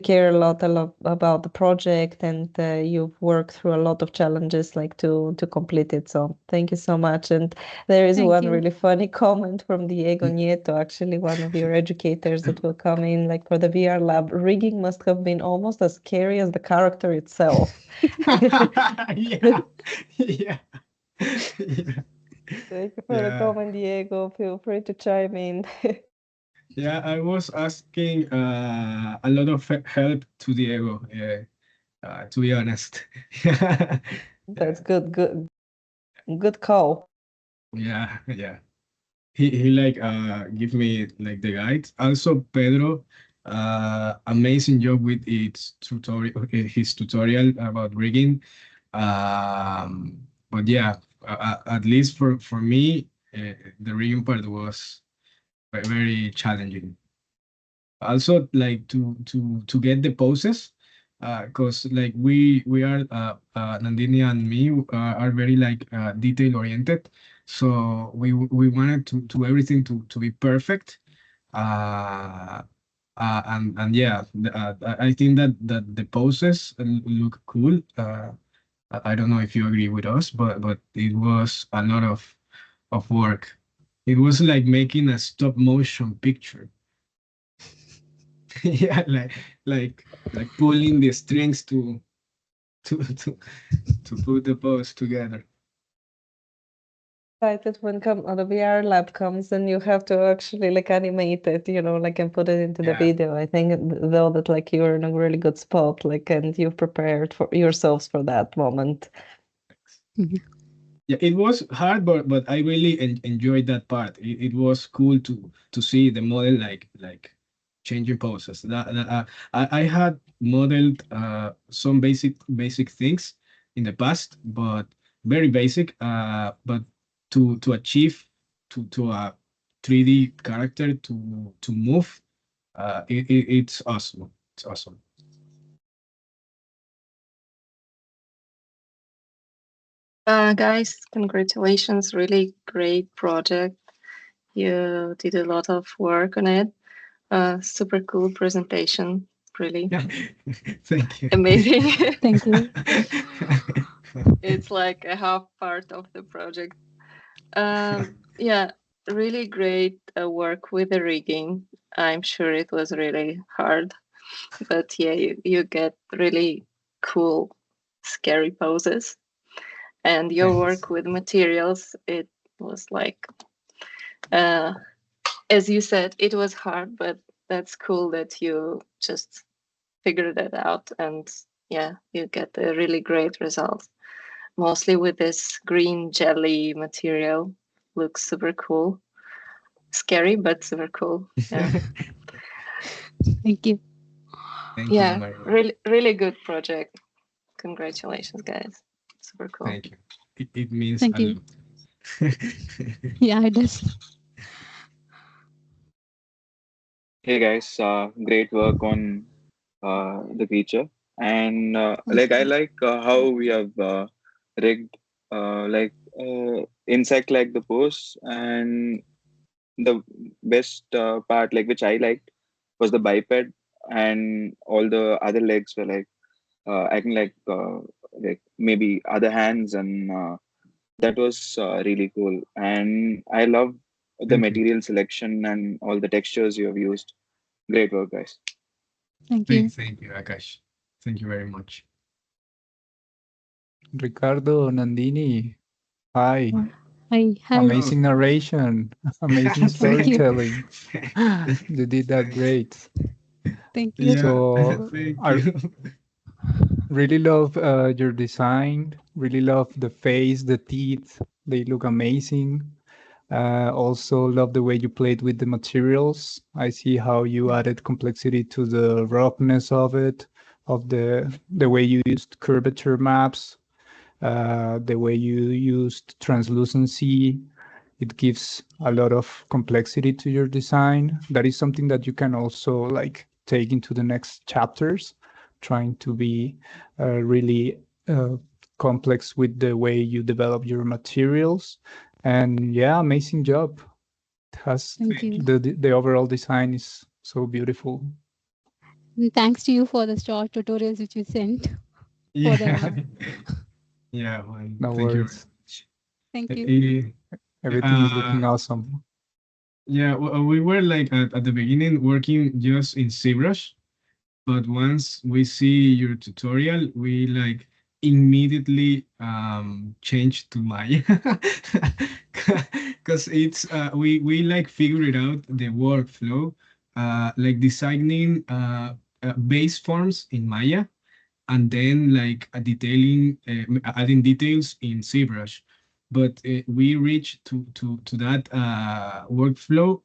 care a lot about the project, and you've worked through a lot of challenges like to complete it. So thank you so much. And there is Thank one you. really funny comment from Diego Nieto, actually one of your educators that will come in like for the VR lab. Rigging must have been almost as scary as the character itself. Yeah. Yeah. Thank you for the Yeah. comment, Diego. Feel free to chime in. Yeah, I was asking a lot of help to Diego, to be honest. That's good call. Yeah, yeah. He like give me like the guide. Also, Pedro, amazing job with his tutorial about rigging. But yeah, at least for me, the rigging part was very challenging. Also, like to get the poses, because like we are Nandini and me are very like detail oriented. So we wanted to everything to be perfect. And yeah, I think that the poses look cool. I don't know if you agree with us, but it was a lot of work. It was like making a stop motion picture. Yeah, like pulling the strings to to to put the pose together. Excited when the VR lab comes and you have to actually like animate it, like and put it into the Yeah. video. I think though that like you're in a really good spot, like and you've prepared for yourselves for that moment. Yeah, it was hard, but I really enjoyed that part. It was cool to see the model like changing poses. I had modeled some basic things in the past, but very basic. But to achieve to a 3D character to move, it's awesome. It's awesome. Guys, congratulations. Really great project. You did a lot of work on it. Super cool presentation. Really Thank you. amazing. Thank you. It's like a half part of the project. Yeah, really great work with the rigging. I'm sure it was really hard, but yeah, you get really cool, scary poses. And your work with materials, it was like, as you said, it was hard, but that's cool that you just figured that out. And yeah, you get a really great result. Mostly with this green jelly material. Looks super cool. Scary, but super cool. Yeah. Thank you. Thank Yeah, you, Maria. really good project. Congratulations, guys. Super cool. Thank you. It means Thank a you. lot. Yeah, it does. Hey guys, great work on the creature, and like I like how we have rigged like insect like the pose, and the best part like which I liked was the biped, and all the other legs were like acting like maybe other hands, and that was really cool. And I love the Thank you. material selection and all the textures you have used. Great work, guys. Thank you. Thank you, Akash. Thank you very much. Ricardo, Nandini, hi. Hi. Amazing narration, amazing Thank you. storytelling. You did that great. Thank you. Yeah, So thank I you. really love your design. Really love the face, the teeth. They look amazing. Also love the way you played with the materials. I see how you added complexity to the roughness of it, of the way you used curvature maps, the way you used translucency. It gives a lot of complexity to your design. That is something that you can also like take into the next chapters, trying to be really complex with the way you develop your materials. And yeah, amazing job. It has Thank you. the overall design is so beautiful. And thanks to you for the short tutorials which you sent. Yeah. For the Yeah, well, No thank you very words. much. Thank you. Everything is looking awesome. Yeah, we were like at the beginning working just in ZBrush, but once we see your tutorial, we like immediately changed to Maya because it's we like figured out the workflow, like designing base forms in Maya, and then like a detailing, adding details in ZBrush. But we reached to that workflow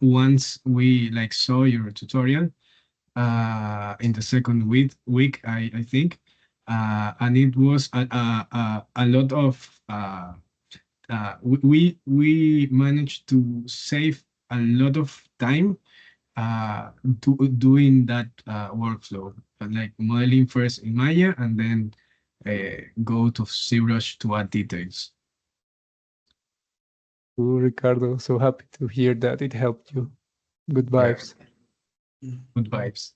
once we like saw your tutorial in the second week I think, and it was a lot of we managed to save a lot of time doing that workflow, like modeling first in Maya and then go to ZBrush to add details. Cool, Ricardo. So happy to hear that it helped you. Good vibes. Good vibes.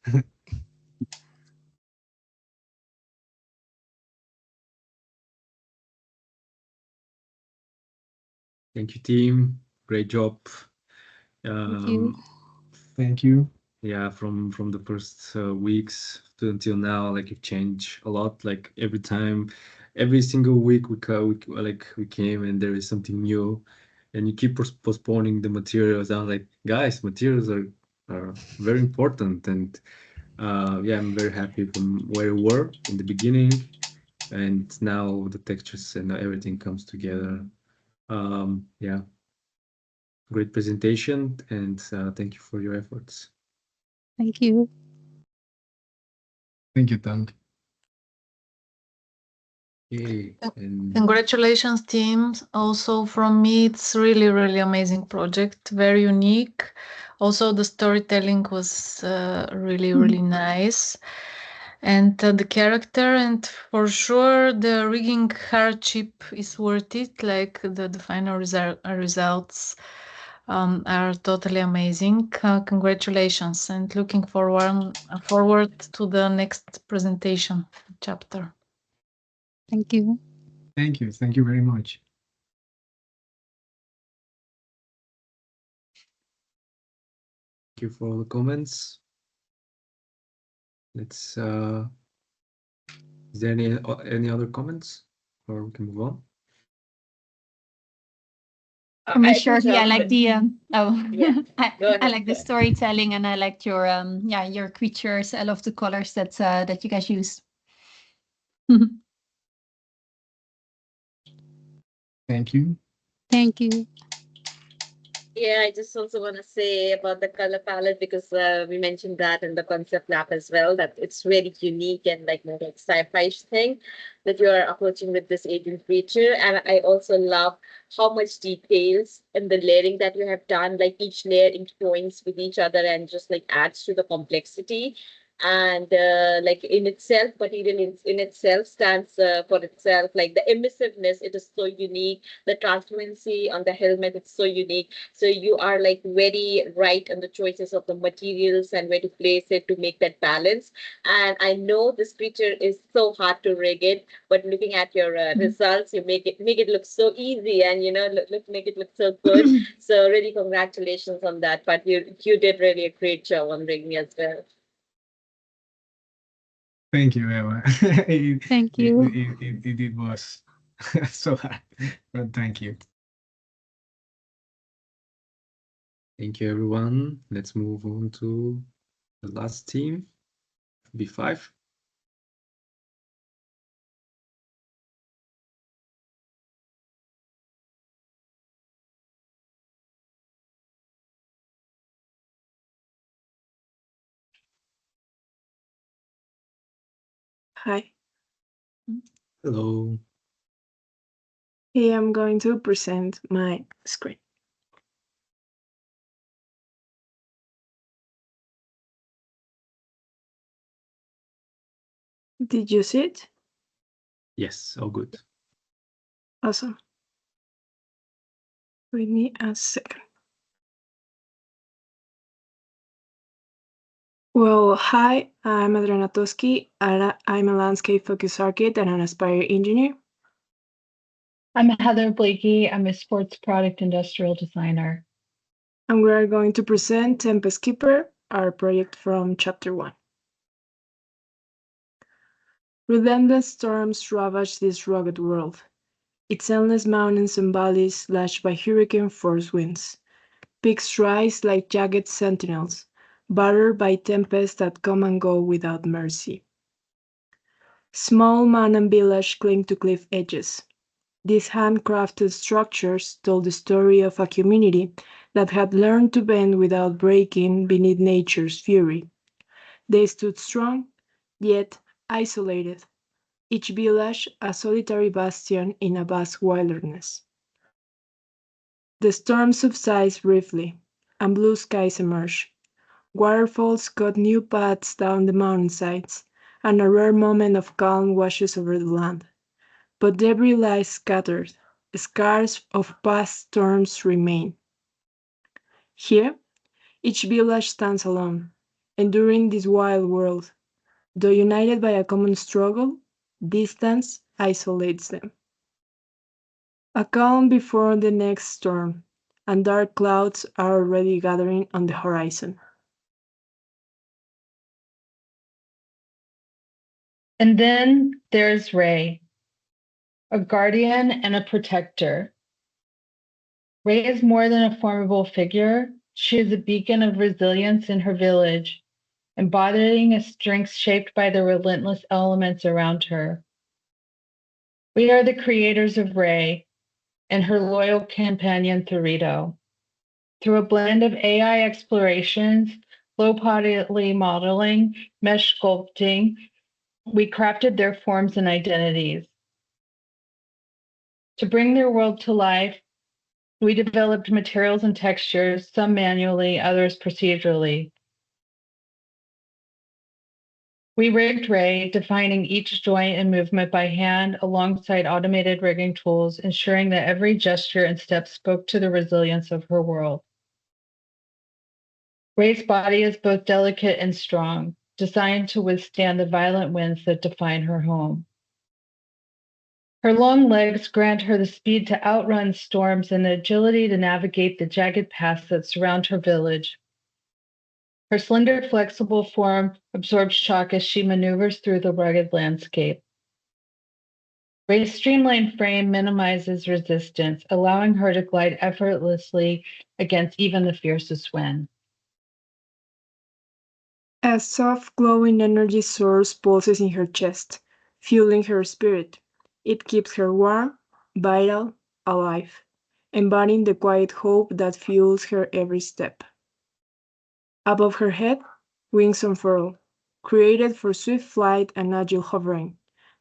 Thank you, team. Great job. Thank you. Thank you. Yeah, from the first weeks to until now, like it changed a lot. Like every time, every single week we came and there is something new, and you keep postponing the materials. I'm like, guys, materials are very important, and yeah, I'm very happy from where we were in the beginning, and now the textures and everything comes together. Yeah, great presentation, and thank you for your efforts. Thank you. Thank you, Tank. Okay, and Congratulations, team. Also from me, it's really, really amazing project, very unique. Also, the storytelling was really, really nice. And the character, and for sure, the rigging hardship is worth it. Like the final results are totally amazing. Congratulations, and looking forward to the next presentation chapter. Thank you. Thank you. Thank you very much. thank you for all the comments. Let's is there any other comments, or we can move on? For me, I can shortly, I jump like in. the Yeah, go I ahead. like the storytelling, and I liked your your creatures. I love the colors that you guys used. Thank you. Thank you. Yeah, I just also want to say about the color palette, because we mentioned that in the concept lab as well, that it's very unique and like more like sci-fi thing that you are approaching with this alien creature. And I also love how much details and the layering that you have done, like each layer intertwines with each other and just like adds to the complexity. And like in itself, material in itself stands for itself. Like the emissiveness, it is so unique. The transparency on the helmet, it's so unique. So you are like very right on the choices of the materials and where to place it to make that balance. And I know this creature is so hard to rig it, but looking at your results, you make it look so easy, and make it look so good. So really congratulations on that. But you did really a great job on rigging as well. Thank you, Eva. Thank you. It was so hard, but thank you. Thank you, everyone. Let's move on to the last team, B5. Hi. Hello. Hey, I'm going to present my screen. Did you see it? Yes, all good. Awesome. Wait me a second. Well, hi, I'm Adriana Toski. I'm a landscape focused architect and an aspiring engineer. I'm Heather Blakey. I'm a sports product industrial designer. And we are going to present Tempest Keeper, our project from Chapter 1. Relentless storms ravage this rugged world, its endless mountains and valleys lashed by hurricane-force winds. Peaks rise like jagged sentinels, battered by tempests that come and go without mercy. Small mountain villages cling to cliff edges. These handcrafted structures told the story of a community that had learned to bend without breaking beneath nature's fury. They stood strong, yet isolated, each village a solitary bastion in a vast wilderness. The storm subsides briefly, and blue skies emerge. Waterfalls cut new paths down the mountainsides, and a rare moment of calm washes over the land. But debris lies scattered, scars of past storms remain. Here, each village stands alone, enduring this wild world. Though united by a common struggle, distance isolates them. A calm before the next storm, and dark clouds are already gathering on the horizon. And then there's Ray, a guardian and a protector. Ray is more than a formidable figure. She is a beacon of resilience in her village, embodying a strength shaped by the relentless elements around her. We are the creators of Ray and her loyal companion Thorito. Through a blend of AI explorations, low poly modeling, mesh sculpting, we crafted their forms and identities. To bring their world to life, we developed materials and textures, some manually, others procedurally. We rigged Ray, defining each joint and movement by hand alongside automated rigging tools, ensuring that every gesture and step spoke to the resilience of her world. Ray's body is both delicate and strong, designed to withstand the violent winds that define her home. Her long legs grant her the speed to outrun storms and the agility to navigate the jagged paths that surround her village. Her slender, flexible form absorbs shock as she maneuvers through the rugged landscape. Ray's streamlined frame minimizes resistance, allowing her to glide effortlessly against even the fiercest wind. A soft, glowing energy source pulses in her chest, fueling her spirit. It keeps her warm, vital, alive, embodying the quiet hope that fuels her every step. Above her head, wings unfurl, created for swift flight and agile hovering,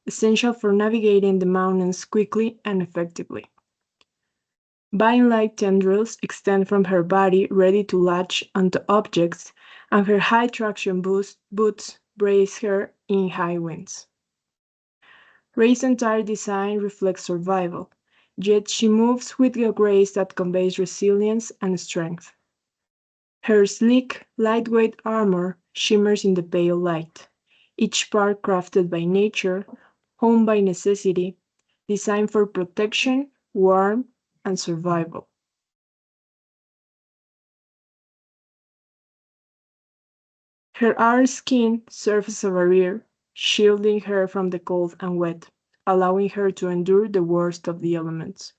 essential for navigating the mountains quickly and effectively. Vine-like tendrils extend from her body, ready to latch onto objects, and her high traction boots brace her in high winds. Ray's entire design reflects survival, yet she moves with a grace that conveys resilience and strength. Her sleek, lightweight armor shimmers in the pale light, each part crafted by nature, honed by necessity, designed for protection, warmth, and survival. Her outer skin serves as a barrier, shielding her from the cold and wet, allowing her to endure the worst of the elements.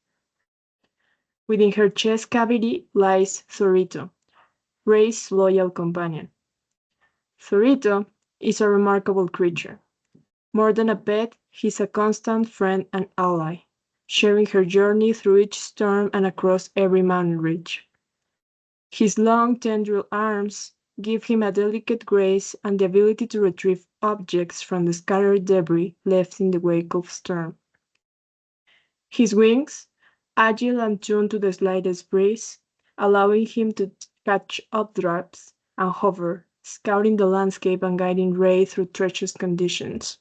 Within her chest cavity lies Thorito, Ray's loyal companion. Thorito is a remarkable creature. More than a pet, he's a constant friend and ally, sharing her journey through each storm and across every mountain ridge. His long tendril arms give him a delicate grace and the ability to retrieve objects from the scattered debris left in the wake of storm. His wings, agile and tuned to the slightest breeze, allowing him to catch updrafts and hover, scouting the landscape and guiding Ray through treacherous conditions.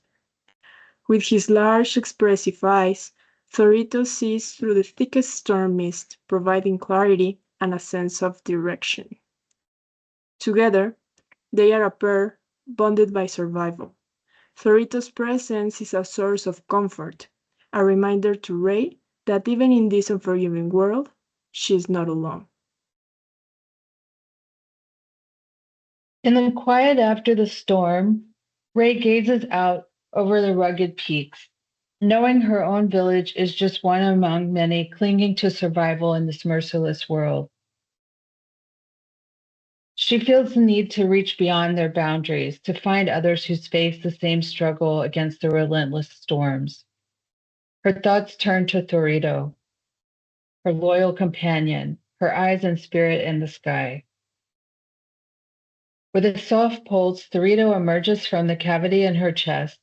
With his large, expressive eyes, Thorito sees through the thickest storm mist, providing clarity and a sense of direction. Together, they are a pair bonded by survival. Thorito's presence is a source of comfort, a reminder to Ray that even in this unforgiving world, she is not alone. In the quiet after the storm, Ray gazes out over the rugged peaks, knowing her own village is just one among many clinging to survival in this merciless world. She feels the need to reach beyond their boundaries, to find others who face the same struggle against the relentless storms. Her thoughts turn to Thorito, her loyal companion, her eyes and spirit in the sky. With a soft pulse, Thorito emerges from the cavity in her chest,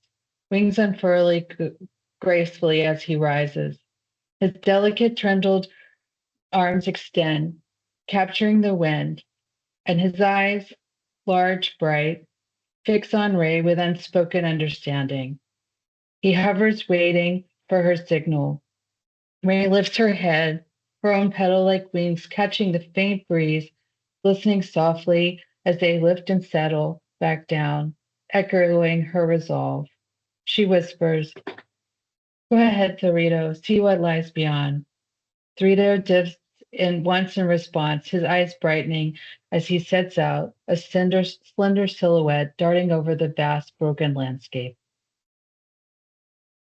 wings unfurling gracefully as he rises. His delicate trundled arms extend, capturing the wind, and his eyes, large, bright, fix on Ray with unspoken understanding. He hovers, waiting for her signal. Ray lifts her head, her own petal-like wings catching the faint breeze, listening softly as they lift and settle back down, echoing her resolve. She whispers, "Go ahead, Thorito, see what lies beyond." Thorito dips in once in response, his eyes brightening as he sets out, a slender silhouette darting over the vast broken landscape.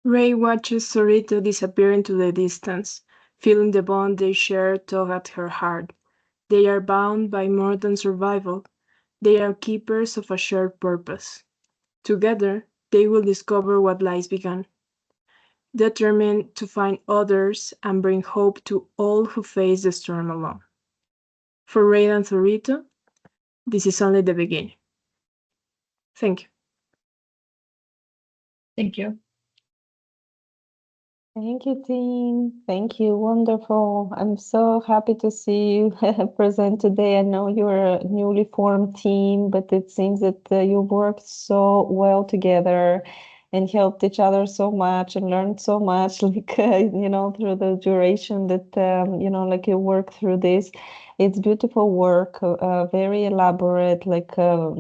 Ray watches Sorito disappear into the distance, feeling the bond they share tug at her heart. They are bound by more than survival. They are keepers of a shared purpose. Together, they will discover what lies begun, determined to find others and bring hope to all who face the storm alone. For Ray and Thorito, this is only the beginning. Thank you. Thank you. Thank you, team. Thank you. Wonderful. I'm so happy to see you present today. I know you're a newly formed team, but it seems that you worked so well together and helped each other so much and learned so much, like, through the duration that, you work through this. It's beautiful work, very elaborate,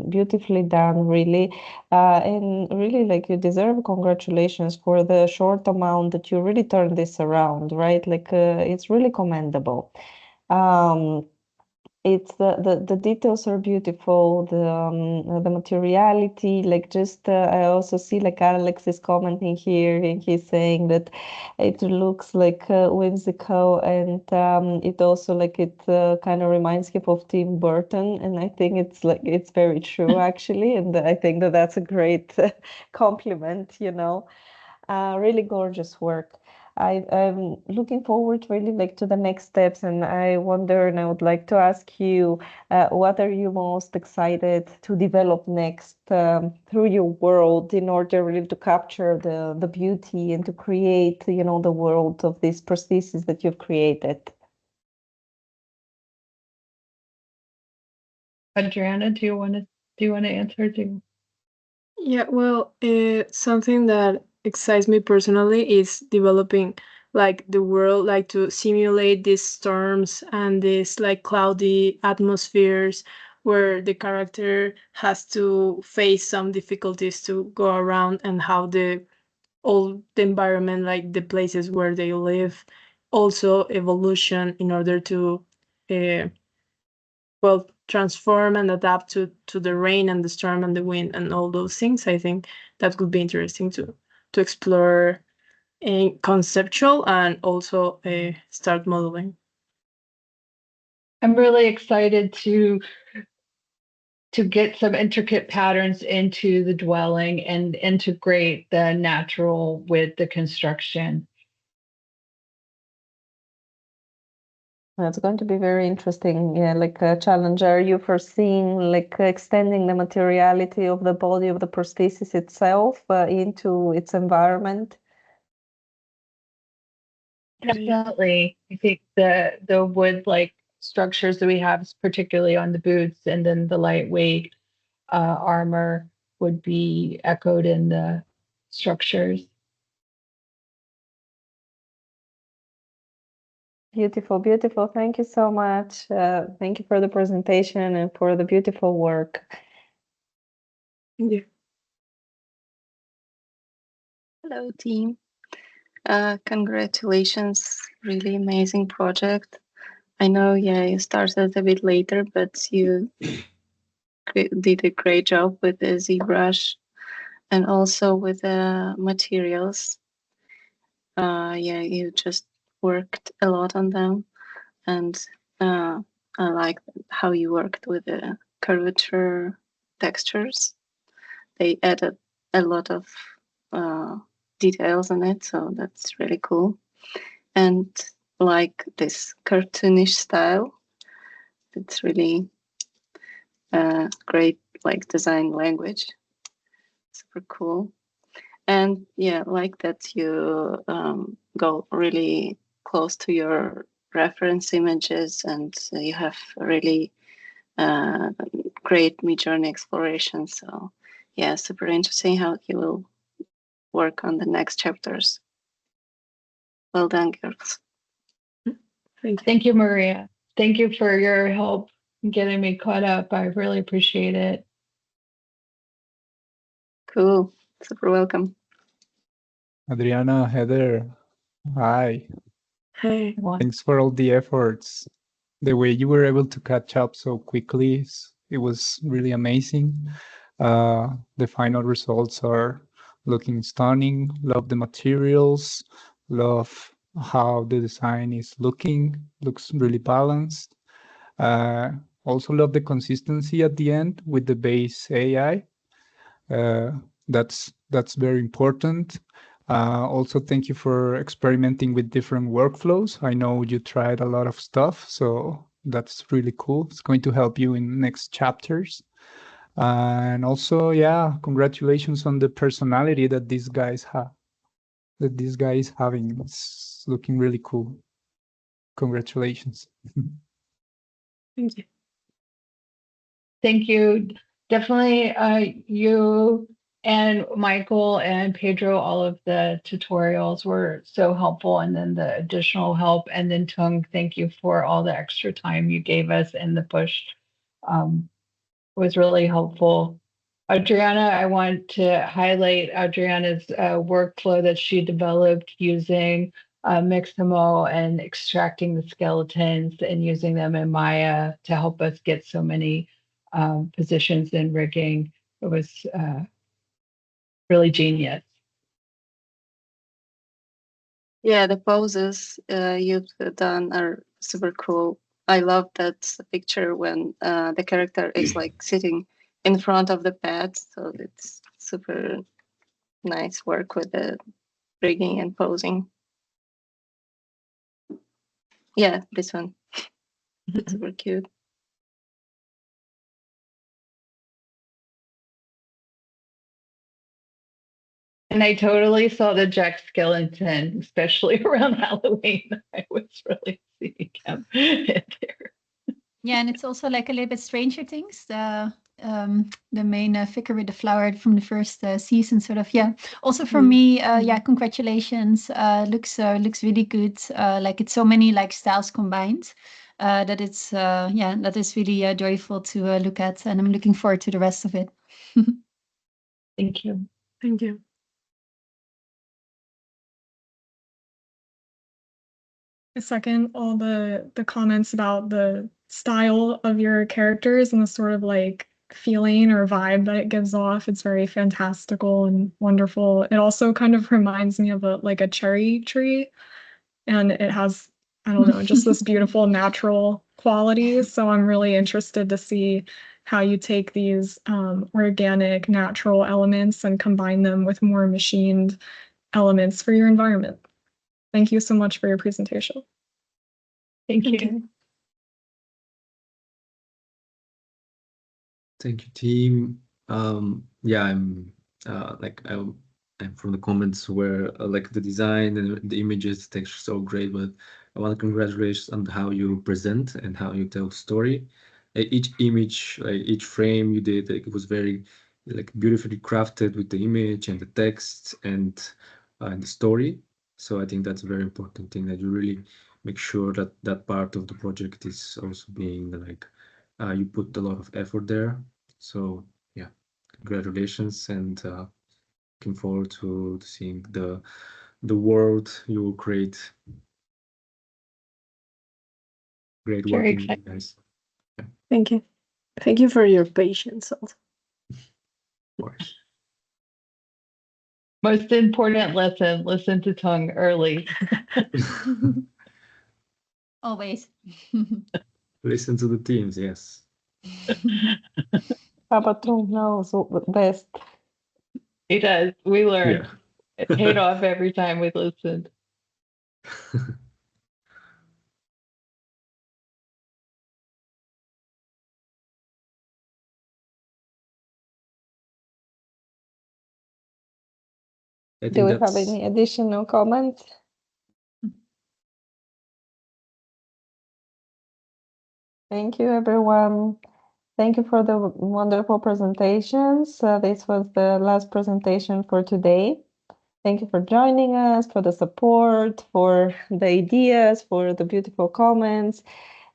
beautifully done, really. And really, you deserve congratulations for the short amount that you really turned this around, right? It's really commendable. It's the details are beautiful, the materiality, I also see Alex is commenting here and he's saying that it looks whimsical, and it also kind of reminds him of Tim Burton, and I think it's very true actually, and I think that that's a great compliment, really gorgeous work. I'm looking forward really to the next steps, and I wonder, and I would like to ask you, what are you most excited to develop next through your world in order really to capture the beauty and to create, the world of these prostheses that you've created? Adriana, do you want to answer? Yeah, well, something that excites me personally is developing the world, to simulate these storms and these cloudy atmospheres where the character has to face some difficulties to go around, and how all the environment, the places where they live, also evolution in order to uh, transform and adapt to the rain and the storm and the wind and all those things. I think that could be interesting to explore in conceptual and also start modeling. I'm really excited to get some intricate patterns into the dwelling and integrate the natural with the construction. That's going to be very interesting. Yeah, a challenge. Are you foreseeing extending the materiality of the body of the prosthesis itself into its environment? Definitely. I think the wood structures that we have, particularly on the boots, and then the lightweight armor would be echoed in the structures. Beautiful, beautiful. Thank you so much. Thank you for the presentation and for the beautiful work. Yeah. Hello, team. Congratulations, really amazing project. I know, yeah, you started a bit later, but you did a great job with the ZBrush and also with the materials. Yeah, you just worked a lot on them, and I like how you worked with the curvature textures. They added a lot of details on it, so that's really cool. And this cartoonish style, it's really great, design language. Super cool. And yeah, that you go really close to your reference images, and you have really great Midjourney exploration. So yeah, super interesting how you will work on the next chapters. Well done, girls. Thank you, Maria. Thank you for your help in getting me caught up. I really appreciate it. Cool. Super welcome. Adriana, Heather, hi. Hey. Thanks for all the efforts. The way you were able to catch up so quickly, it was really amazing. The final results are looking stunning. Love the materials. Love how the design is looking. Looks really balanced. Also love the consistency at the end with the base AI. That's very important. Also, thank you for experimenting with different workflows. I know you tried a lot of stuff, so that's really cool. It's going to help you in next chapters. And also, yeah, congratulations on the personality that these guys have. That this guy is having. It's looking really cool. Congratulations. Thank you. Thank you. Definitely, you and Michael and Pedro, all of the tutorials were so helpful, and then the additional help. And then Tung, thank you for all the extra time you gave us and the push. Was really helpful. Adriana, I want to highlight Adriana's workflow that she developed using Mixamo and extracting the skeletons and using them in Maya to help us get so many positions in rigging. It was really genius. Yeah, the poses you've done are super cool. I love that picture when the character is like sitting in front of the bed. So it's super nice work with the rigging and posing. Yeah, this one. It's super cute. And I totally saw the Jack Skellington, especially around Halloween. I was really seeing him there. Yeah, and it's also like a little bit Stranger Things, the main figure with the flower from the first season, sort of. Yeah. Also for me, yeah, congratulations. Looks really good. Like it's so many like styles combined. That it's yeah, that is really joyful to look at, and I'm looking forward to the rest of it. Thank you. Thank you. I second all the comments about the style of your characters and the sort of like feeling or vibe that it gives off. It's very fantastical and wonderful. It also kind of reminds me of a cherry tree, and it has, I don't know, just this beautiful natural quality. So I'm really interested to see how you take these organic natural elements and combine them with more machined elements for your environment. Thank you so much for your presentation. Thank you. Thank you, team. Yeah, I'm I'm from the comments where like the design and the images, the texture so great, but I want to congratulate on how you present and how you tell the story. Each image, each frame you did, like, it was very like beautifully crafted with the image and the text and the story. So I think that's a very important thing, that you really make sure that that part of the project is also being like you put a lot of effort there. So yeah, congratulations, and looking forward to seeing the world you will create. Great Very working with you excited. guys. Yeah, Thank you. Thank you for your patience also. of course. Most important lesson, listen to Tung early. Always. Listen to the teams, yes. Papa Tung knows best. He does. We learned. Yeah. It paid off every time we listened. Do we have any additional comments? Thank you, everyone. Thank you for the wonderful presentations. This was the last presentation for today. Thank you for joining us, for the support, for the ideas, for the beautiful comments.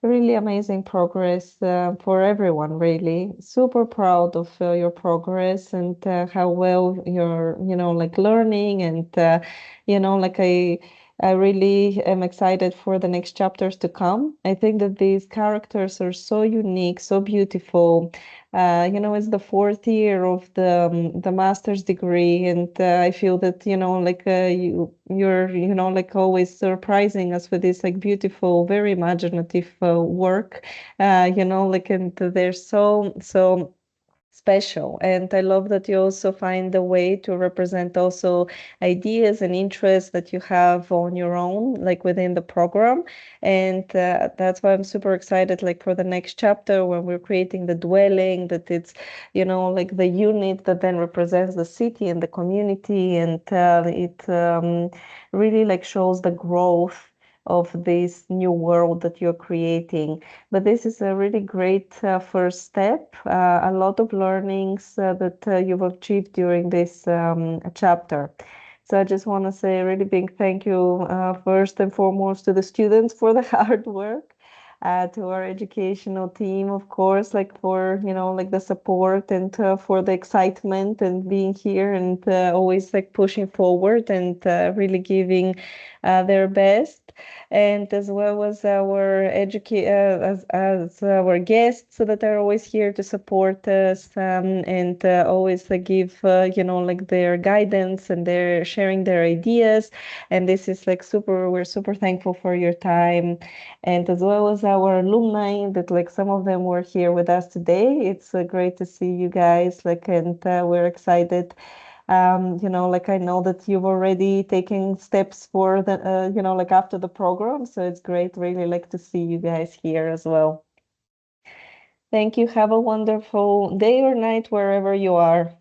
Really amazing progress for everyone, really. Super proud of your progress and how well you're, like learning and, like I really am excited for the next chapters to come. I think that these characters are so unique, so beautiful. It's the fourth year of the master's degree, and I feel that like you're like always surprising us with this like beautiful, very imaginative work. Like and they're so special, and I love that you also find a way to represent also ideas and interests that you have on your own, like within the program. And that's why I'm super excited, like for the next chapter when we're creating the dwelling, that it's like the unit that then represents the city and the community, and it really like shows the growth of this new world that you're creating. But this is a really great first step, a lot of learnings that you've achieved during this chapter. So I just want to say a really big thank you first and foremost to the students for the hard work, to our educational team, of course, like for, like the support and for the excitement and being here and always like pushing forward and really giving their best. And as well as our as our guests that are always here to support us and always give like their guidance and their sharing their ideas. And this is like we're super thankful for your time, and as well as our alumni that like some of them were here with us today. It's great to see you guys, like, and we're excited. Like I know that you've already taken steps for the, like after the program. So it's great, really like to see you guys here as well. Thank you. Have a wonderful day or night wherever you are.